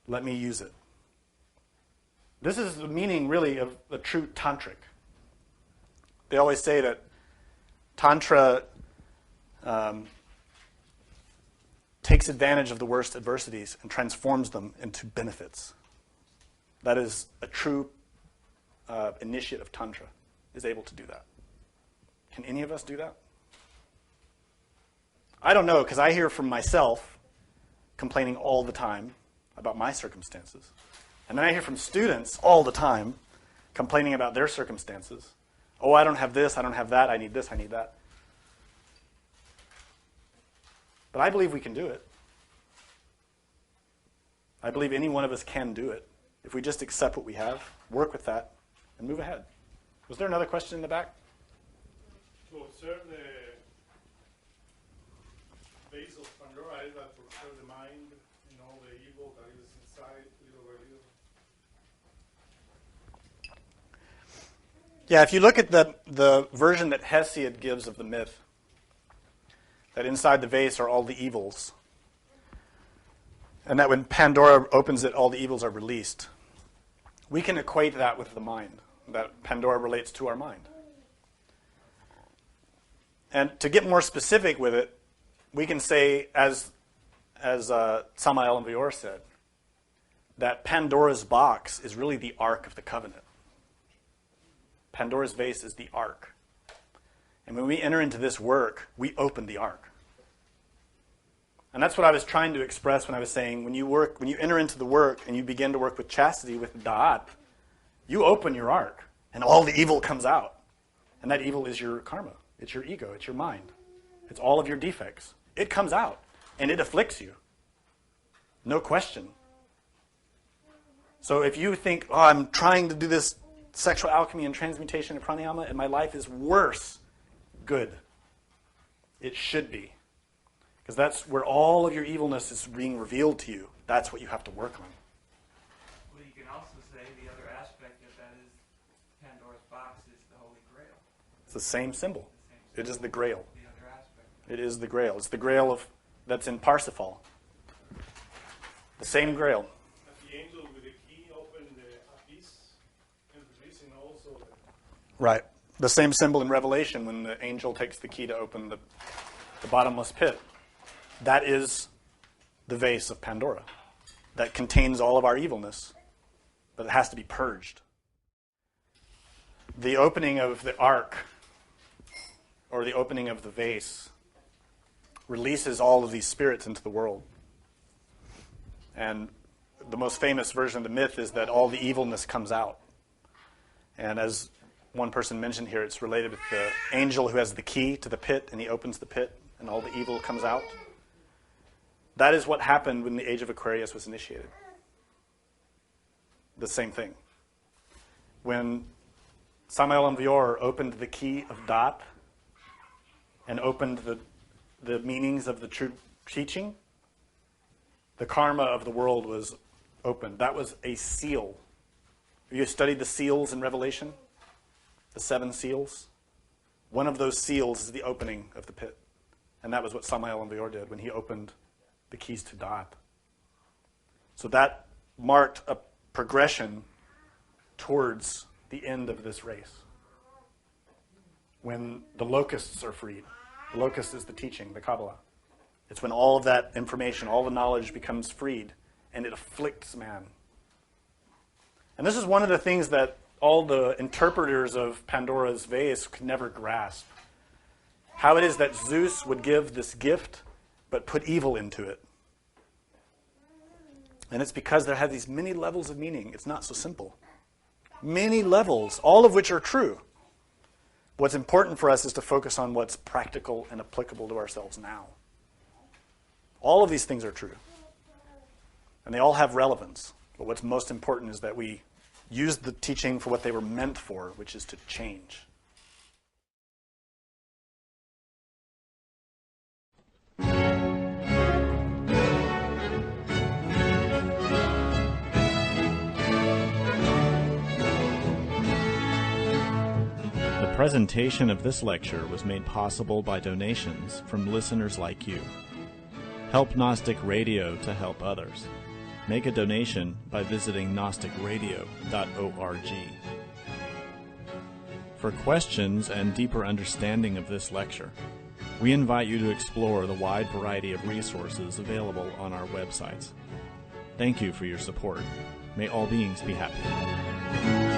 Let me use it. This is the meaning, really, of a true tantric. They always say that Tantra takes advantage of the worst adversities and transforms them into benefits. That is a true initiate of Tantra, is able to do that. Can any of us do that? I don't know, because I hear from myself complaining all the time about my circumstances. And then I hear from students all the time complaining about their circumstances. Oh, I don't have this, I don't have that, I need this, I need that. But I believe we can do it. I believe any one of us can do it if we just accept what we have, work with that, and move ahead. Was there another question in the back? To observe the base of Pandora is that to observe the mind and all the evil that is inside little by little. Yeah, if you look at the version that Hesiod gives of the myth, that inside the vase are all the evils, and that when Pandora opens it, all the evils are released, we can equate that with the mind, that Pandora relates to our mind. And to get more specific with it, we can say, as Samael and Vior said, that Pandora's box is really the Ark of the Covenant. Pandora's vase is the Ark. And when we enter into this work, we open the Ark. And that's what I was trying to express when I was saying, when you enter into the work and you begin to work with chastity, with da'at, you open your Ark, and all the evil comes out. And that evil is your karma. It's your ego. It's your mind. It's all of your defects. It comes out, and it afflicts you. No question. So if you think, oh, I'm trying to do this sexual alchemy and transmutation and pranayama, and my life is worse, good. It should be. Because that's where all of your evilness is being revealed to you. That's what you have to work on. Well, you can also say the other aspect of that is Pandora's box is the Holy Grail. It's the same symbol. It is the Grail. The other aspect. It is the Grail. It's the Grail that's in Parsifal. The same Grail. That the angel with the key opened the abyss and releasing also the... Right. The same symbol in Revelation when the angel takes the key to open the bottomless pit. That is the vase of Pandora that contains all of our evilness, but it has to be purged. The opening of the ark, or the opening of the vase, releases all of these spirits into the world. And the most famous version of the myth is that all the evilness comes out. And as one person mentioned here, it's related with the angel who has the key to the pit, and he opens the pit, and all the evil comes out. That is what happened when the Age of Aquarius was initiated. The same thing. When Samael Aun Weor opened the key of Da'at and opened the meanings of the true teaching, the karma of the world was opened. That was a seal. Have you studied the seals in Revelation? The 7 seals? One of those seals is the opening of the pit. And that was what Samael Aun Weor did when he opened the keys to Da'at. So that marked a progression towards the end of this race. When the locusts are freed. The locust is the teaching, the Kabbalah. It's when all of that information, all the knowledge becomes freed, and it afflicts man. And this is one of the things that all the interpreters of Pandora's vase could never grasp. How it is that Zeus would give this gift, but put evil into it. And it's because there have these many levels of meaning. It's not so simple. Many levels, all of which are true. What's important for us is to focus on what's practical and applicable to ourselves now. All of these things are true. And they all have relevance. But what's most important is that we use the teaching for what they were meant for, which is to change. The presentation of this lecture was made possible by donations from listeners like you. Help Gnostic Radio to help others. Make a donation by visiting gnosticradio.org. For questions and deeper understanding of this lecture, we invite you to explore the wide variety of resources available on our websites. Thank you for your support. May all beings be happy.